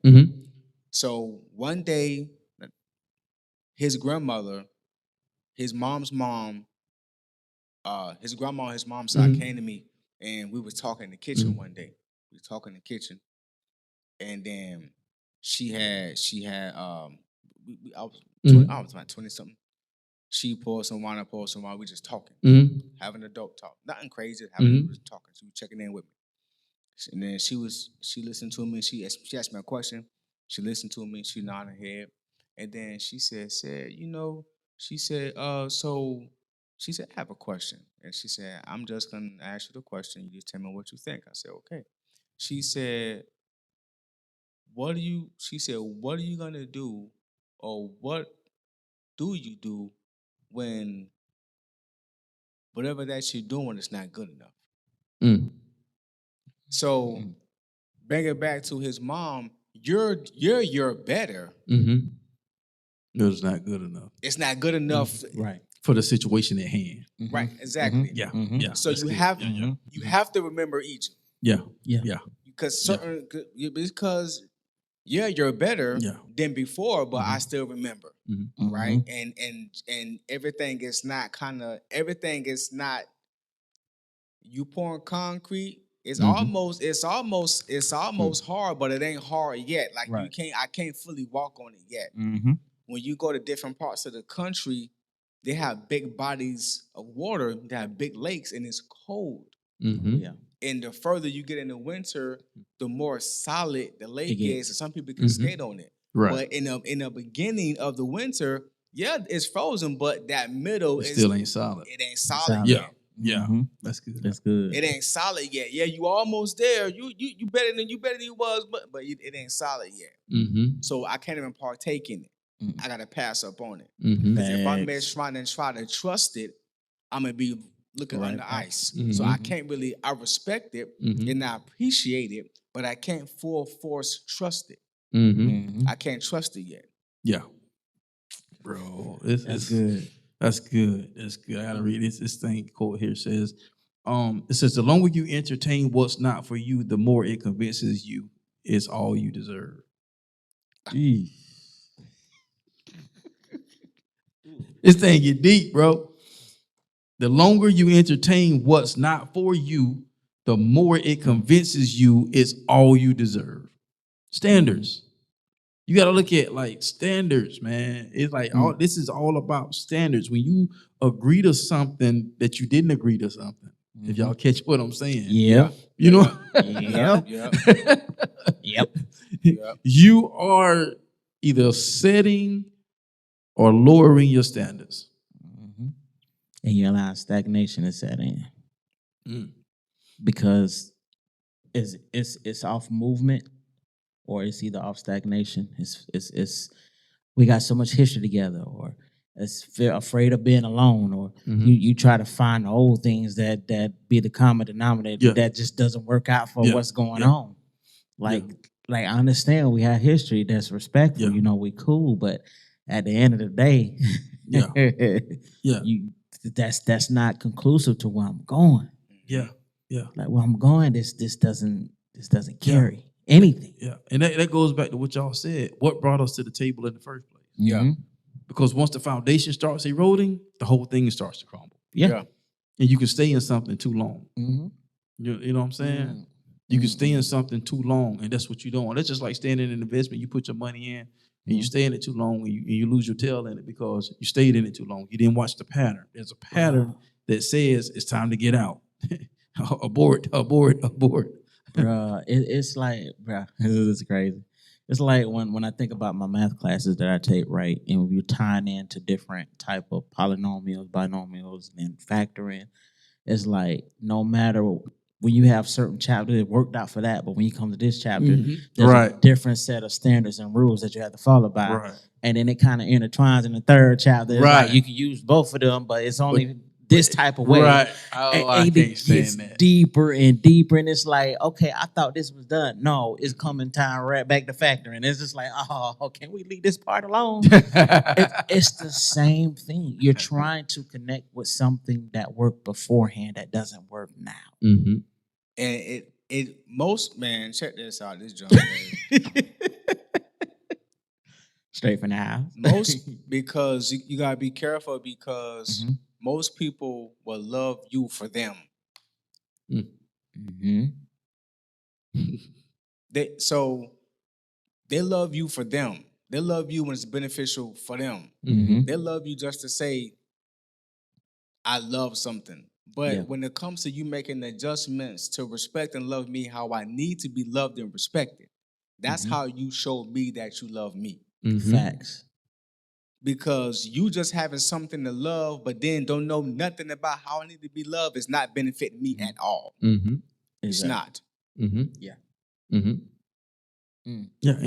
So one day, his grandmother, his mom's mom, his grandma and his mom's side came to me, and we was talking in the kitchen one day. We was talking in the kitchen, and then I was about 20 something. She poured some wine, I poured some wine. We just talking, having adult talk, nothing crazy. We was talking. She was checking in with me, and then she listened to me. She asked me a question. She listened to me. She nodded her head. And then she said, she said, I have a question. And she said, I'm just going to ask you the question. You just tell me what you think. I said, okay. She said, what are you going to do, or what do you do when whatever that you're doing is not good enough? So bring it back to his mom, you're better. It's not good enough. It's not good enough, right, for the situation at hand. Right, exactly. Yeah, yeah. So you have to remember each. Yeah. Because yeah, you're better than before, but I still remember, right? And everything is not you pouring concrete. It's almost hard, but it ain't hard yet. Like I can't fully walk on it yet. When you go to different parts of the country, they have big bodies of water, they have big lakes, and it's cold. Yeah. And the further you get in the winter, the more solid the lake is, and some people can skate on it. Right. But in the beginning of the winter, it's frozen, but that middle still ain't solid. It ain't solid yet. Yeah, that's good. That's good. It ain't solid yet. Yeah, you almost there. You better than you was, but it ain't solid yet. So I can't even partake in it. I gotta pass up on it. Because if I'm trying to trust it, I'm gonna be looking under ice. So I can't really. I respect it and I appreciate it, but I can't full force trust it. I can't trust it yet. Yeah, bro, that's good. That's good. That's good. I gotta read this. This thing quote here says, it says, the longer you entertain what's not for you, the more it convinces you it's all you deserve. Jeez. This thing get deep, bro. The longer you entertain what's not for you, the more it convinces you it's all you deserve. Standards. You got to look at like standards, man. It's like this is all about standards. When you agree to something that you didn't agree to something, if y'all catch what I'm saying. Yeah. You know? Yep. You are either setting or lowering your standards. And you allow stagnation to set in. Because it's off movement, or it's either off stagnation. It's we got so much history together, or it's afraid of being alone, or you try to find the old things that be the common denominator that just doesn't work out for what's going on. Like I understand we have history that's respectful, you know, we cool, but at the end of the day, that's not conclusive to where I'm going. Like where I'm going, this doesn't carry anything. And that goes back to what y'all said. What brought us to the table in the first place? Because once the foundation starts eroding, the whole thing starts to crumble. And you can stay in something too long. You know what I'm saying? You can stay in something too long, and that's what you don't want. That's just like staying in an investment. You put your money in, and you stay in it too long, and you lose your tail in it because you stayed in it too long. You didn't watch the pattern. There's a pattern that says it's time to get out. Abort. Bruh, it's like, bruh, this is crazy. It's like when I think about my math classes that I take, right, and we're tying into different type of polynomials, binomials, and factoring, it's like no matter when you have certain chapters, it worked out for that, but when you come to this chapter, there's a different set of standards and rules that you have to follow by. And then it kind of intertwines in the third chapter. It's like you can use both of them, but it's only this type of way. I can't stand that. Deeper and deeper, and it's like, okay, I thought this was done. No, it's coming time right back to factoring. It's just like, oh, can we leave this part alone? It's the same thing. You're trying to connect with something that worked beforehand that doesn't work now. And most, man, check this out, this junk. Straight from the house. Most, because you gotta be careful, because most people will love you for them. They love you for them. They love you when it's beneficial for them. They love you just to say, I love something. But when it comes to you making adjustments to respect and love me how I need to be loved and respected, that's how you show me that you love me. Facts. Because you just having something to love, but then don't know nothing about how I need to be loved is not benefiting me at all. It's not. Yeah, and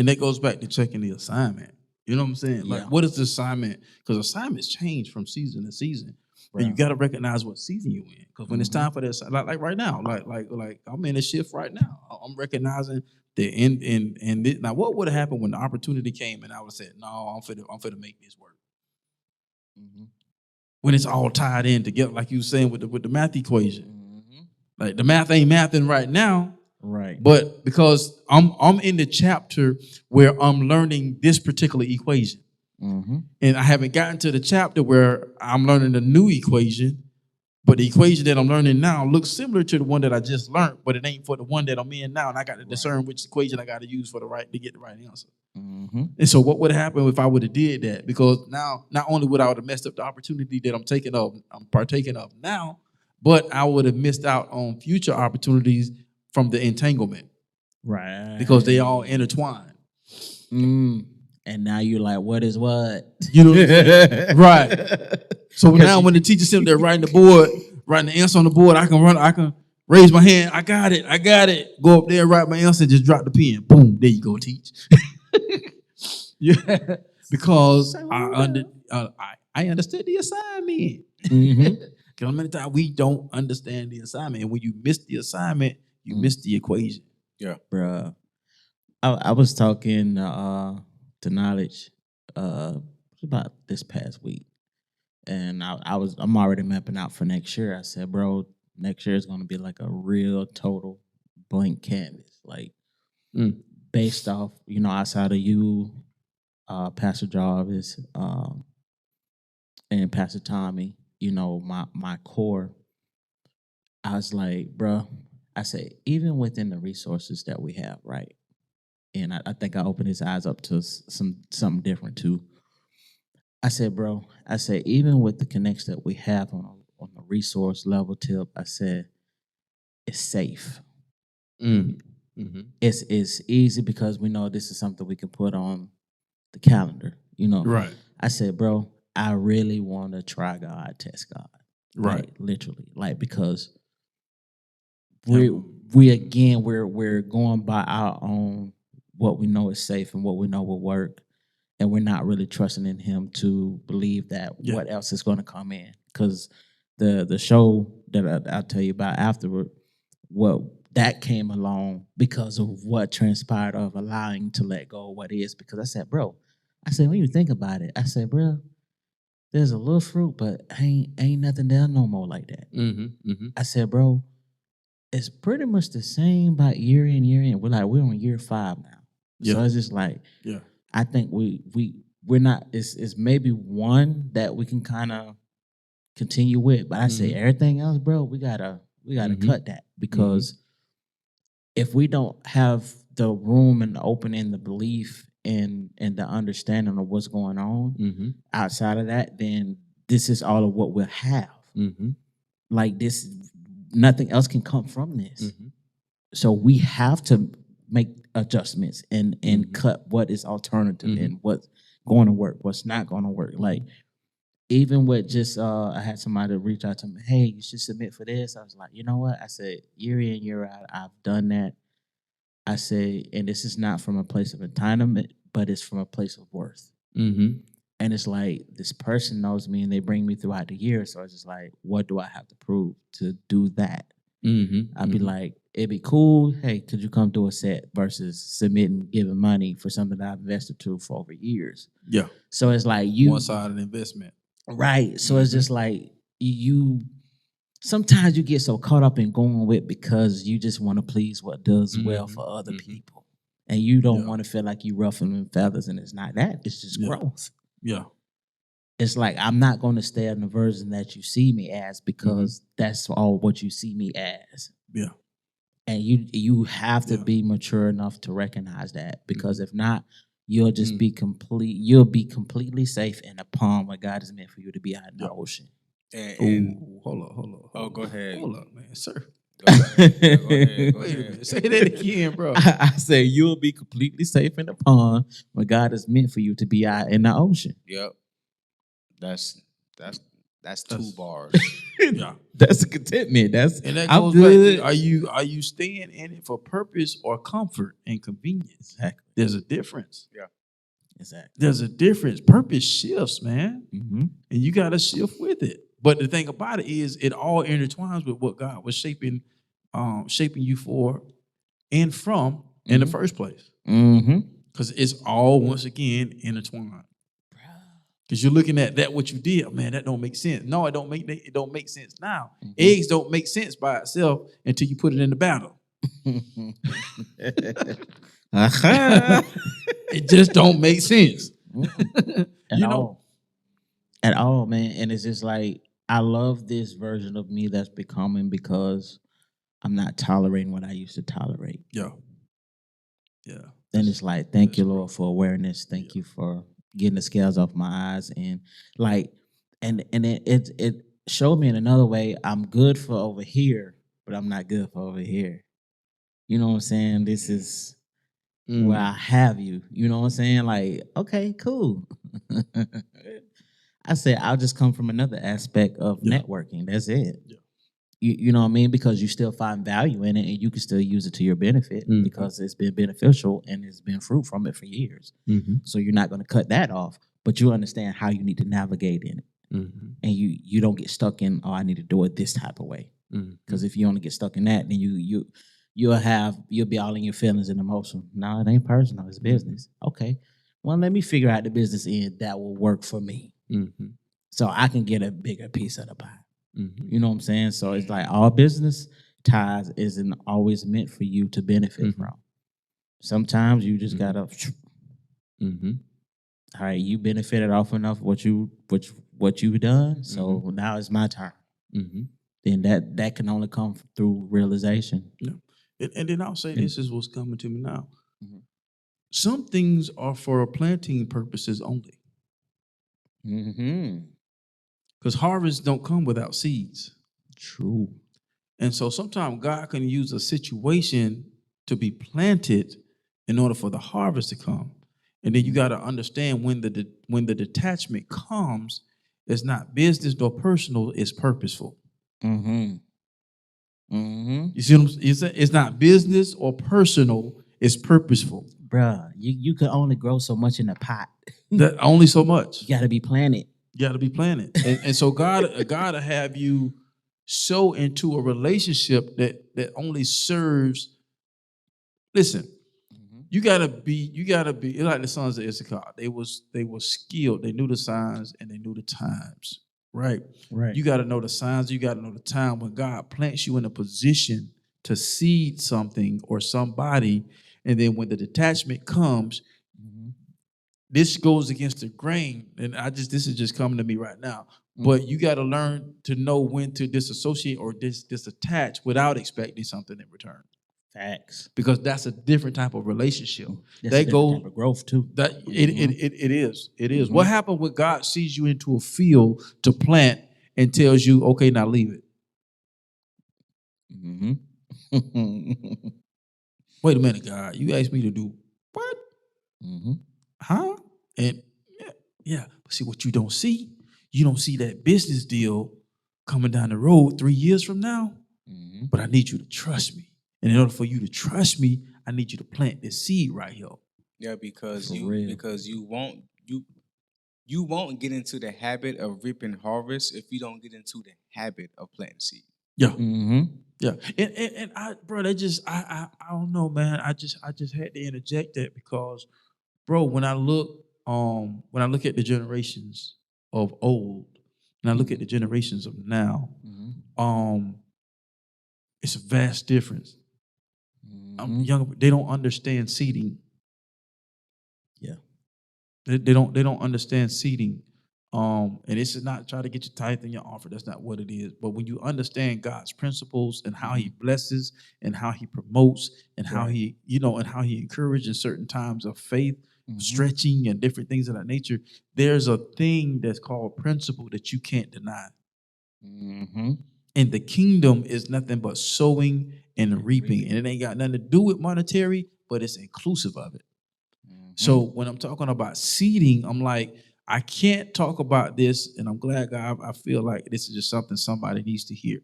that goes back to checking the assignment. You know what I'm saying? Like, what is the assignment? Because assignments change from season to season. And you got to recognize what season you're in. Because when it's time for this, like right now, like I'm in a shift right now. I'm recognizing the end. And now, what would have happened when the opportunity came and I would have said, no, I'm finna make this work. When it's all tied in together, like you were saying with the math equation. Like the math ain't mathing right now, Right. But because I'm in the chapter where I'm learning this particular equation. And I haven't gotten to the chapter where I'm learning a new equation, but the equation that I'm learning now looks similar to the one that I just learned, but it ain't for the one that I'm in now. And I got to discern which equation I got to use to get the right answer. And so what would happen if I would have did that? Because now not only would I have messed up the opportunity that I'm partaking of now, but I would have missed out on future opportunities from the entanglement. Right. Because they all intertwine. And now you're like, what is what? You know what I'm saying? Right. So now when the teacher sitting there writing the answer on the board, I can raise my hand. I got it. Go up there and write my answer and just drop the pen. Boom. There you go, teach. Yeah. Because I understood the assignment. Because how many times we don't understand the assignment. And when you miss the assignment, you miss the equation. Yeah. Bruh. I was talking to Knowledge about this past week. And I'm already mapping out for next year. I said, bro, next year is gonna be like a real total blank canvas. Like based off, outside of you, Pastor Jarvis, and Pastor Tommy, my core, I was like, bro, I said, even within the resources that we have, right? And I think I opened his eyes up to something different too. I said, bro, even with the connection that we have on the resource level tip, I said, it's safe. It's easy because we know this is something we can put on the calendar, Right. I said, bro, I really want to try God, test God. Right. Like, literally. Like, because we're going by our own what we know is safe and what we know will work. And we're not really trusting in him to believe that what else is going to come in. Because the show that I'll tell you about afterward, that came along because of what transpired of allowing to let go of what is. Because I said, when you think about it, I said, bro, there's a little fruit, but ain't nothing there no more like that. I said, bro, it's pretty much the same by year in, year in. We're on year 5 now. Yeah. So it's just like, I think we're not. It's maybe one that we can kind of continue with, but I say everything else, bro, we gotta cut that because if we don't have the room and the opening, the belief and the understanding of what's going on outside of that, then this is all of what we'll have. Like this, nothing else can come from this. So we have to make adjustments and cut what is alternative and what's going to work, what's not going to work. Like even with just I had somebody reach out to me, hey, you should submit for this. I was like, you know what? I said, year in, year out, I've done that. I say, and this is not from a place of entitlement, but it's from a place of worth. And it's like this person knows me and they bring me throughout the year. So it's just like, what do I have to prove to do that? I'd be like, it'd be cool. Hey, could you come do a set versus submitting, giving money for something that I've invested to for over years. Yeah. So it's like one-sided investment. Right. So it's just like sometimes you get so caught up in going with because you just want to please what does well for other people. And you don't want to feel like you ruffling feathers, and it's not that. It's just growth. Yeah. It's like, I'm not going to stay in the version that you see me as because that's all what you see me as. Yeah. And you have to be mature enough to recognize that because if not, you'll just be completely safe in a pond where God is meant for you to be out in the ocean. And hold up. Oh, go ahead. Hold up, man, sir. Go ahead. Wait a minute. Say that again, bro. I say you'll be completely safe in the pond where God is meant for you to be out in the ocean. Yep. That's 2 bars. Yeah. That's a contentment. And that goes back to, are you staying in it for purpose or comfort and convenience? Exactly. There's a difference. Yeah. Exactly. There's a difference. Purpose shifts, man. And you got to shift with it. But the thing about it is it all intertwines with what God was shaping you for and from in the first place. Because it's all, once again, intertwined. Because you're looking at that, what you did, oh, man, that don't make sense. No, it don't make sense now. Eggs don't make sense by itself until you put it in the battle. It just don't make sense. At all, man. And it's just like I love this version of me that's becoming because I'm not tolerating what I used to tolerate. Yeah. And it's like, thank you, Lord, for awareness. Thank you for getting the scales off my eyes, and like, and it showed me in another way. I'm good for over here, but I'm not good for over here. You know what I'm saying? This is where I have you. You know what I'm saying? Like, okay, cool. I said I'll just come from another aspect of networking. That's it. Yeah. You know what I mean? Because you still find value in it and you can still use it to your benefit because it's been beneficial and it's been fruit from it for years. So you're not going to cut that off, but you understand how you need to navigate in it. And you don't get stuck in, oh, I need to do it this type of way. Because if you only get stuck in that, then you'll be all in your feelings and emotions. No, it ain't personal, it's business. Okay. Well, let me figure out the business end that will work for me. So I can get a bigger piece of the pie. You know what I'm saying? So it's like all business ties isn't always meant for you to benefit from. Sometimes you just gotta. All right, you benefited off enough what you've done. So now it's my turn. Then that can only come through realization. Yeah. And then I'll say this is what's coming to me now. Some things are for planting purposes only. Because harvests don't come without seeds. True. And so sometimes God can use a situation to be planted in order for the harvest to come. And then you got to understand when the detachment comes, it's not business nor personal, it's purposeful. You see what I'm saying? It's not business or personal, it's purposeful. Bruh, you can only grow so much in a pot. That only so much. You got to be planted. You got to be planted. And so God will have you so into a relationship that only serves. Listen, you gotta be like the sons of Issachar. They were skilled. They knew the signs and they knew the times. Right. You got to know the signs. You got to know the time when God plants you in a position to seed something or somebody, and then when the detachment comes. This goes against the grain, and this is just coming to me right now. But you got to learn to know when to disassociate or disattach without expecting something in return. Facts. Because that's a different type of relationship. That's a different type of growth too. That it is. It is. What happened when God sees you into a field to plant and tells you, okay, now leave it? Wait a minute, God. You asked me to do what? Huh? And yeah. But see what you don't see that business deal coming down the road 3 years from now. But I need you to trust me. And in order for you to trust me, I need you to plant this seed right here. Yeah, because you won't get into the habit of reaping harvest if you don't get into the habit of planting seed. Yeah. Yeah. And I don't know, man. I just had to interject that because, bro, when I look at the generations of old, and I look at the generations of now, it's a vast difference. Young, they don't understand seeding. Yeah, they don't understand seeding. And this is not try to get your tithe and your offer. That's not what it is. But when you understand God's principles and how He blesses and how He promotes and how He, and how He encourages certain times of faith, stretching and different things of that nature, there's a thing that's called principle that you can't deny. And the kingdom is nothing but sowing and reaping. And it ain't got nothing to do with monetary, but it's inclusive of it. So when I'm talking about seeding, I'm like, I can't talk about this, and I'm glad, God, I feel like this is just something somebody needs to hear.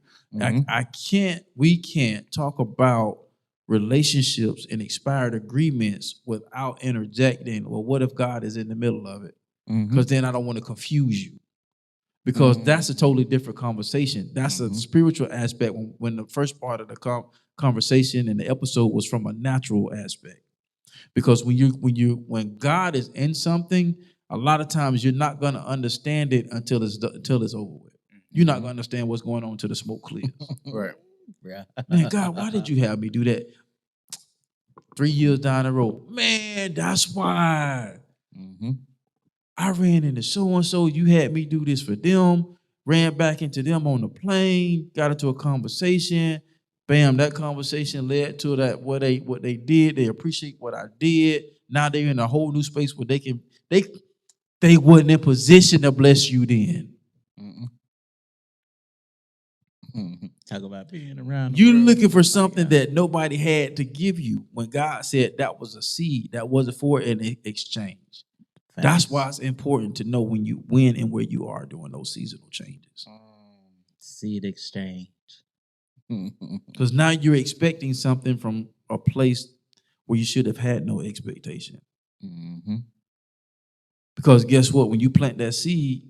We can't talk about relationships and expired agreements without interjecting, well, what if God is in the middle of it? Because then I don't want to confuse you. Because that's a totally different conversation. That's a spiritual aspect when the first part of the conversation and the episode was from a natural aspect. Because when God is in something, a lot of times you're not going to understand it until it's over with. You're not going to understand what's going on until the smoke clears. Right. Man, God, why did you have me do that? 3 years down the road, man, that's why I ran into so-and-so. You had me do this for them. Ran back into them on the plane. Got into a conversation. Bam, that conversation led to that what they did. They appreciate what I did. Now they're in a whole new space where they wasn't in position to bless you then. Talk about being around. You're looking for something that nobody had to give you when God said that was a seed, that wasn't for an exchange. Facts. That's why it's important to know when and where you are doing those seasonal changes. Seed exchange. Because now you're expecting something from a place where you should have had no expectation. Because guess what? When you plant that seed,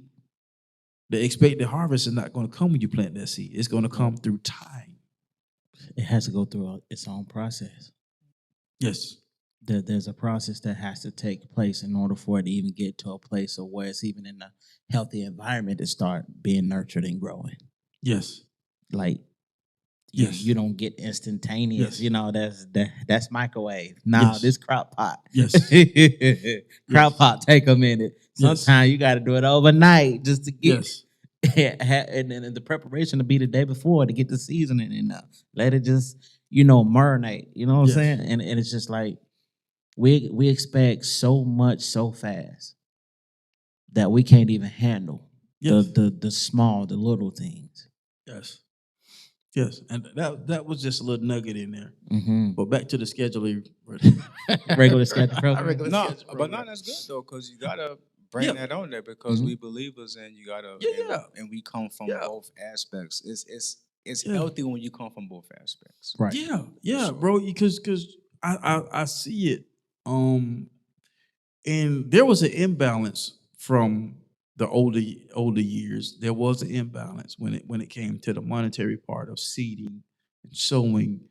the expected harvest is not going to come when you plant that seed. It's going to come through time. It has to go through its own process. Yes. There's a process that has to take place in order for it to even get to a place of where it's even in a healthy environment to start being nurtured and growing. Yes. Like, yes, you don't get instantaneous. Yes. You know, that's microwave. Nah, yes. This crock pot. Yes. Crock pot take a minute. Sometimes you got to do it overnight just to get. Yes. And then the preparation to be the day before to get the seasoning and let it just marinate. You know what I'm saying? And it's just like we expect so much so fast that we can't even handle the small, the little things. Yes. Yes, and that was just a little nugget in there. But back to the scheduling. Regular schedule program. But that's good though, because you gotta bring that on there because we believers and you gotta and we come from both aspects. It's healthy when you come from both aspects. Right. Yeah, bro. Because I see it. And there was an imbalance from the older years. There was an imbalance when it came to the monetary part of seeding and sowing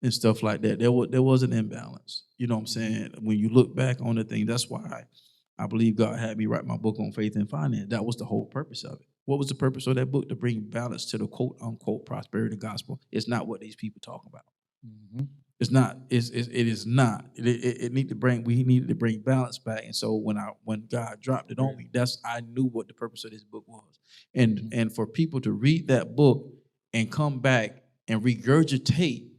and stuff like that. There was an imbalance. You know what I'm saying? When you look back on the thing, that's why I believe God had me write my book on faith and finance. That was the whole purpose of it. What was the purpose of that book? To bring balance to the quote unquote prosperity gospel. It's not what these people talk about. It's not. It is not. We needed to bring balance back. And so when God dropped it on me, I knew what the purpose of this book was. And for people to read that book and come back and regurgitate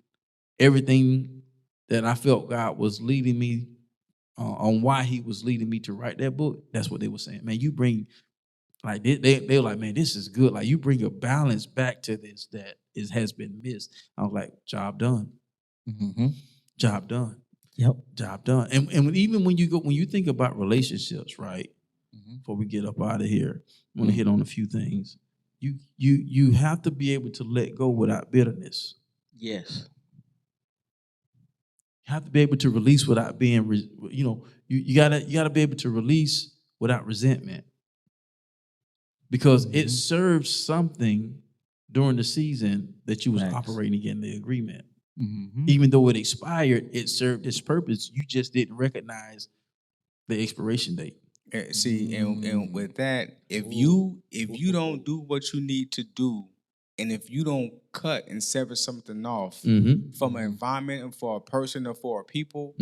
everything that I felt God was leading me on why He was leading me to write that book, that's what they were saying. Man, you bring like they were like, man, this is good. Like you bring a balance back to this that has been missed. I was like, job done. Job done. Yep. Job done. And even when you think about relationships, right? Before we get up out of here, I want to hit on a few things. You have to be able to let go without bitterness. Yes. You have to be able to release without being, you gotta be able to release without resentment, because it serves something during the season that you was operating in the agreement. Even though it expired, it served its purpose. You just didn't recognize the expiration date. See, and with that, if you don't do what you need to do, and if you don't cut and sever something off from an environment and for a person or for a people,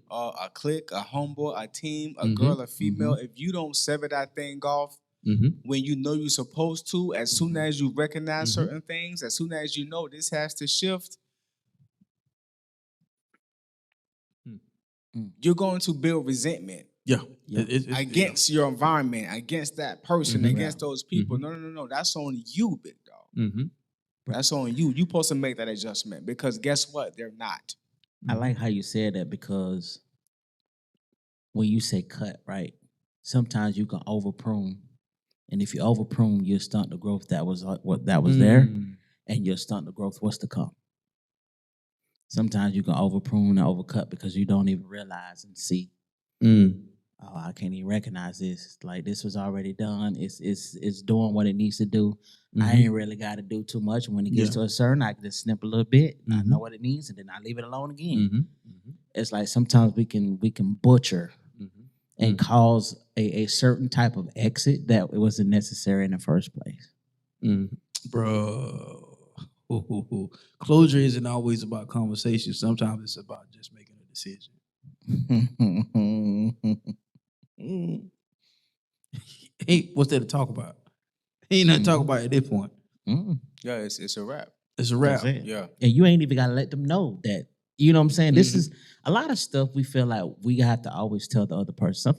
a clique, a homeboy, a team, a girl, a female, if you don't sever that thing off when you know you're supposed to, as soon as you recognize certain things, as soon as you know this has to shift, you're going to build resentment. Against your environment, against that person, against those people. No. That's on you, big dog. That's on you. You're supposed to make that adjustment because guess what? They're not. I like how you said that because when you say cut, right? Sometimes you can over prune. And if you over prune, you stunt the growth that was there, and you'll stunt the growth what's to come. Sometimes you can over prune and overcut because you don't even realize and see. Oh, I can't even recognize this. Like this was already done. It's doing what it needs to do. I ain't really got to do too much. When it gets to a certain, I can just snip a little bit. I know what it needs, and then I leave it alone again. It's like sometimes we can butcher and cause a certain type of exit that it wasn't necessary in the first place. Bro, closure isn't always about conversation. Sometimes it's about just making a decision. What's there to talk about? Ain't nothing to talk about at this point. Yeah, it's a wrap. It's a wrap. Yeah. And you ain't even gotta let them know that. You know what I'm saying? This is a lot of stuff we feel like we have to always tell the other person.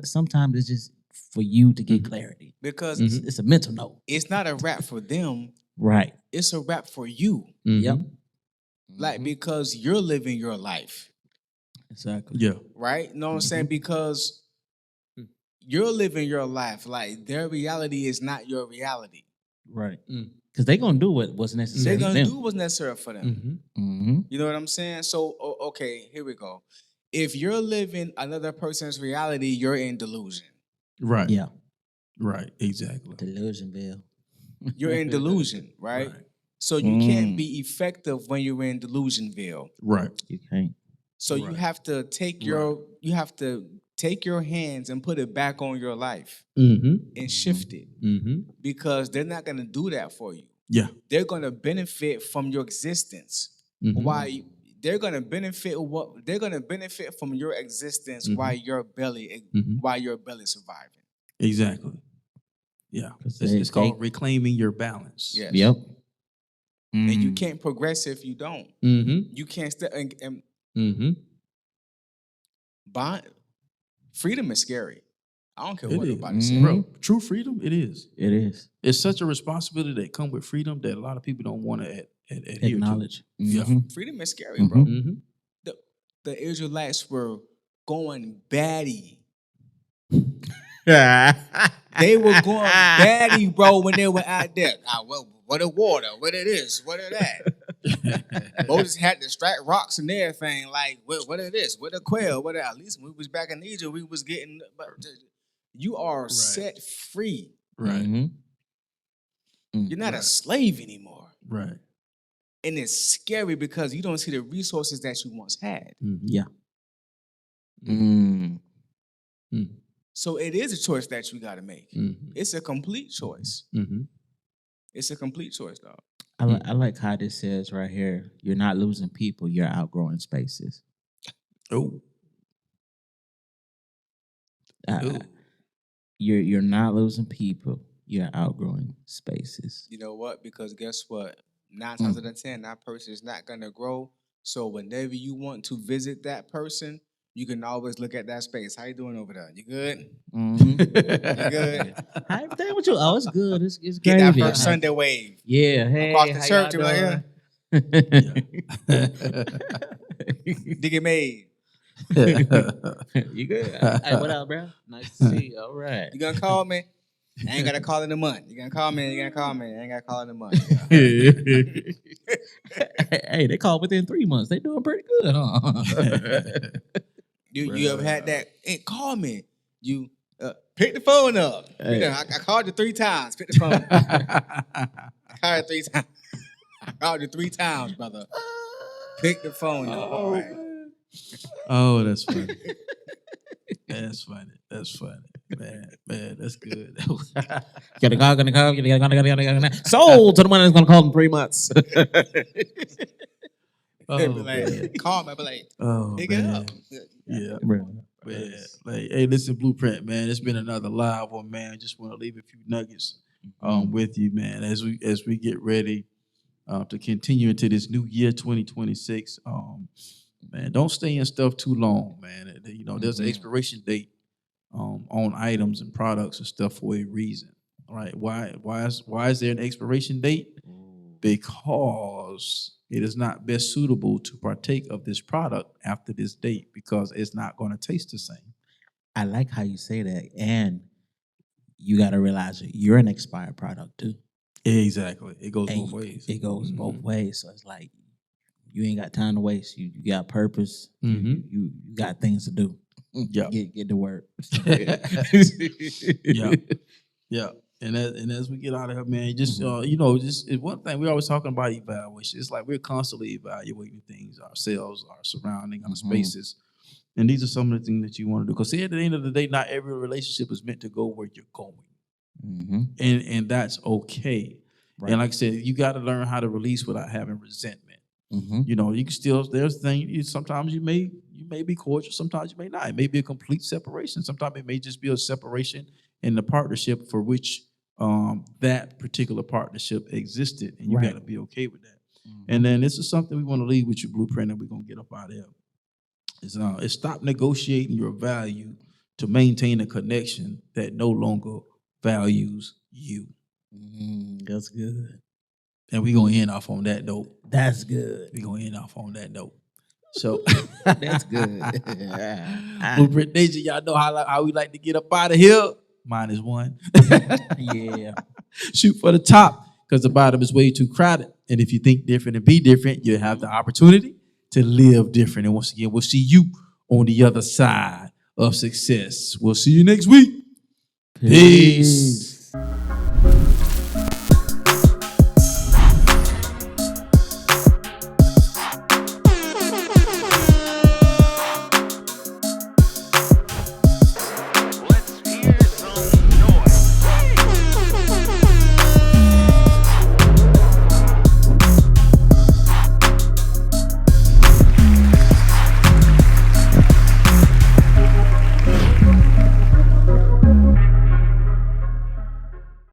Sometimes it's just for you to get clarity. Because It's a mental note. it's not a wrap for them. Right. It's a wrap for you. Yep. Like, because you're living your life. Exactly. Yeah. Right? You know what I'm saying? Because you're living your life. Like, their reality is not your reality. Right. Because they're gonna do what's necessary. They're for gonna them. do what's necessary for them. Mm-hmm. You know what I'm saying? So, okay, here we go. If you're living another person's reality, you're in delusion. Right. Yeah. Right. Exactly. Delusionville. You're in delusion, right? Right. So you can't be effective when you're in delusionville. Right. You can't. So you have to take your hands and put it back on your life and shift it, because they're not gonna do that for you. Yeah. They're gonna benefit from your existence. Why they're gonna benefit from your existence while your belly surviving. Exactly. Yeah. It's called reclaiming your balance. Yes. Yep. And you can't progress if you don't. You can't freedom is scary. I don't care what nobody says. Bro, true freedom, it is. It is. It's such a responsibility that comes with freedom that a lot of people don't want to adhere Acknowledge. to. Yeah. Freedom is scary, bro. The Israelites were going batty. They were going batty, bro, when they were out there. What a water, what it is, what it that. Moses had to strike rocks and everything. Like, what it is, what a quail, what at least when we was back in Egypt, we was getting. But you are set free. Right. You're not a slave anymore. Right. And it's scary because you don't see the resources that you once had. Yeah. So it is a choice that you got to make. It's a complete choice. It's a complete choice, dog. I like how this says right here. You're not losing people. You're outgrowing spaces. Oh. You're not losing people. You're outgrowing spaces. You know what? Because guess what? 9 times out of 10, that person is not going to grow. So whenever you want to visit that person, you can always look at that space. How you doing over there? You good? You good? How everything with you? Oh, it's good. It's great. Get that first Sunday wave. Yeah. Hey, across the church, you like, dig it made. You good? Hey, what up, bro? Nice to see you. All right. You gonna call me? I ain't gotta call in a month. You gonna call me? I ain't gotta call in a month. Hey, they call within 3 months. They doing pretty good, huh? You ever had that? Hey, call me. You pick the phone up. Hey. I called you 3 times. Pick the phone up. I called you 3 times. I called you 3 times, brother. Pick the phone up. All right. Oh, that's funny. That's funny. That's funny. Man, that's good. Gonna call. Sold to the one that's gonna call in 3 months. Call me, but like, pick it up. Yeah, man. Like, hey, listen, Blueprint, man. It's been another live one, man. Just want to leave a few nuggets with you, man, as we get ready to continue into this new year, 2026. Man, don't stay in stuff too long, man. You know, there's an expiration date on items and products and stuff for a reason. All right. Why is there an expiration date? Because it is not best suitable to partake of this product after this date because it's not going to taste the same. I like how you say that. And you got to realize that you're an expired product too. Exactly. It goes both ways. It goes both ways. So it's like you ain't got time to waste. You got purpose. You got things to do. Yeah. Get to work. Yeah. And as we get out of here, man, just just one thing we're always talking about evaluation. It's like we're constantly evaluating things, ourselves, our surrounding, our spaces, and these are some of the things that you want to do. Because at the end of the day, not every relationship is meant to go where you're going, and that's okay. Right. And like I said, you got to learn how to release without having resentment. You know, you can still there's things. Sometimes you may you may be cordial, sometimes you may not. It may be a complete separation. Sometimes it may just be a separation in the partnership for which that particular partnership existed, and you got to be okay with that. And then this is something we want to leave with your blueprint, and we're going to get up out of here. It's stop negotiating your value to maintain a connection that no longer values you. That's good. And we're going to end off on that note. That's good. We're going to end off on that note. So that's good. Blueprint Nation, y'all know how we like to get up out of here. Mine is one. Yeah. Shoot for the top, because the bottom is way too crowded. And if you think different and be different, you'll have the opportunity to live different. And once again, we'll see you on the other side of success. We'll see you next week. Peace.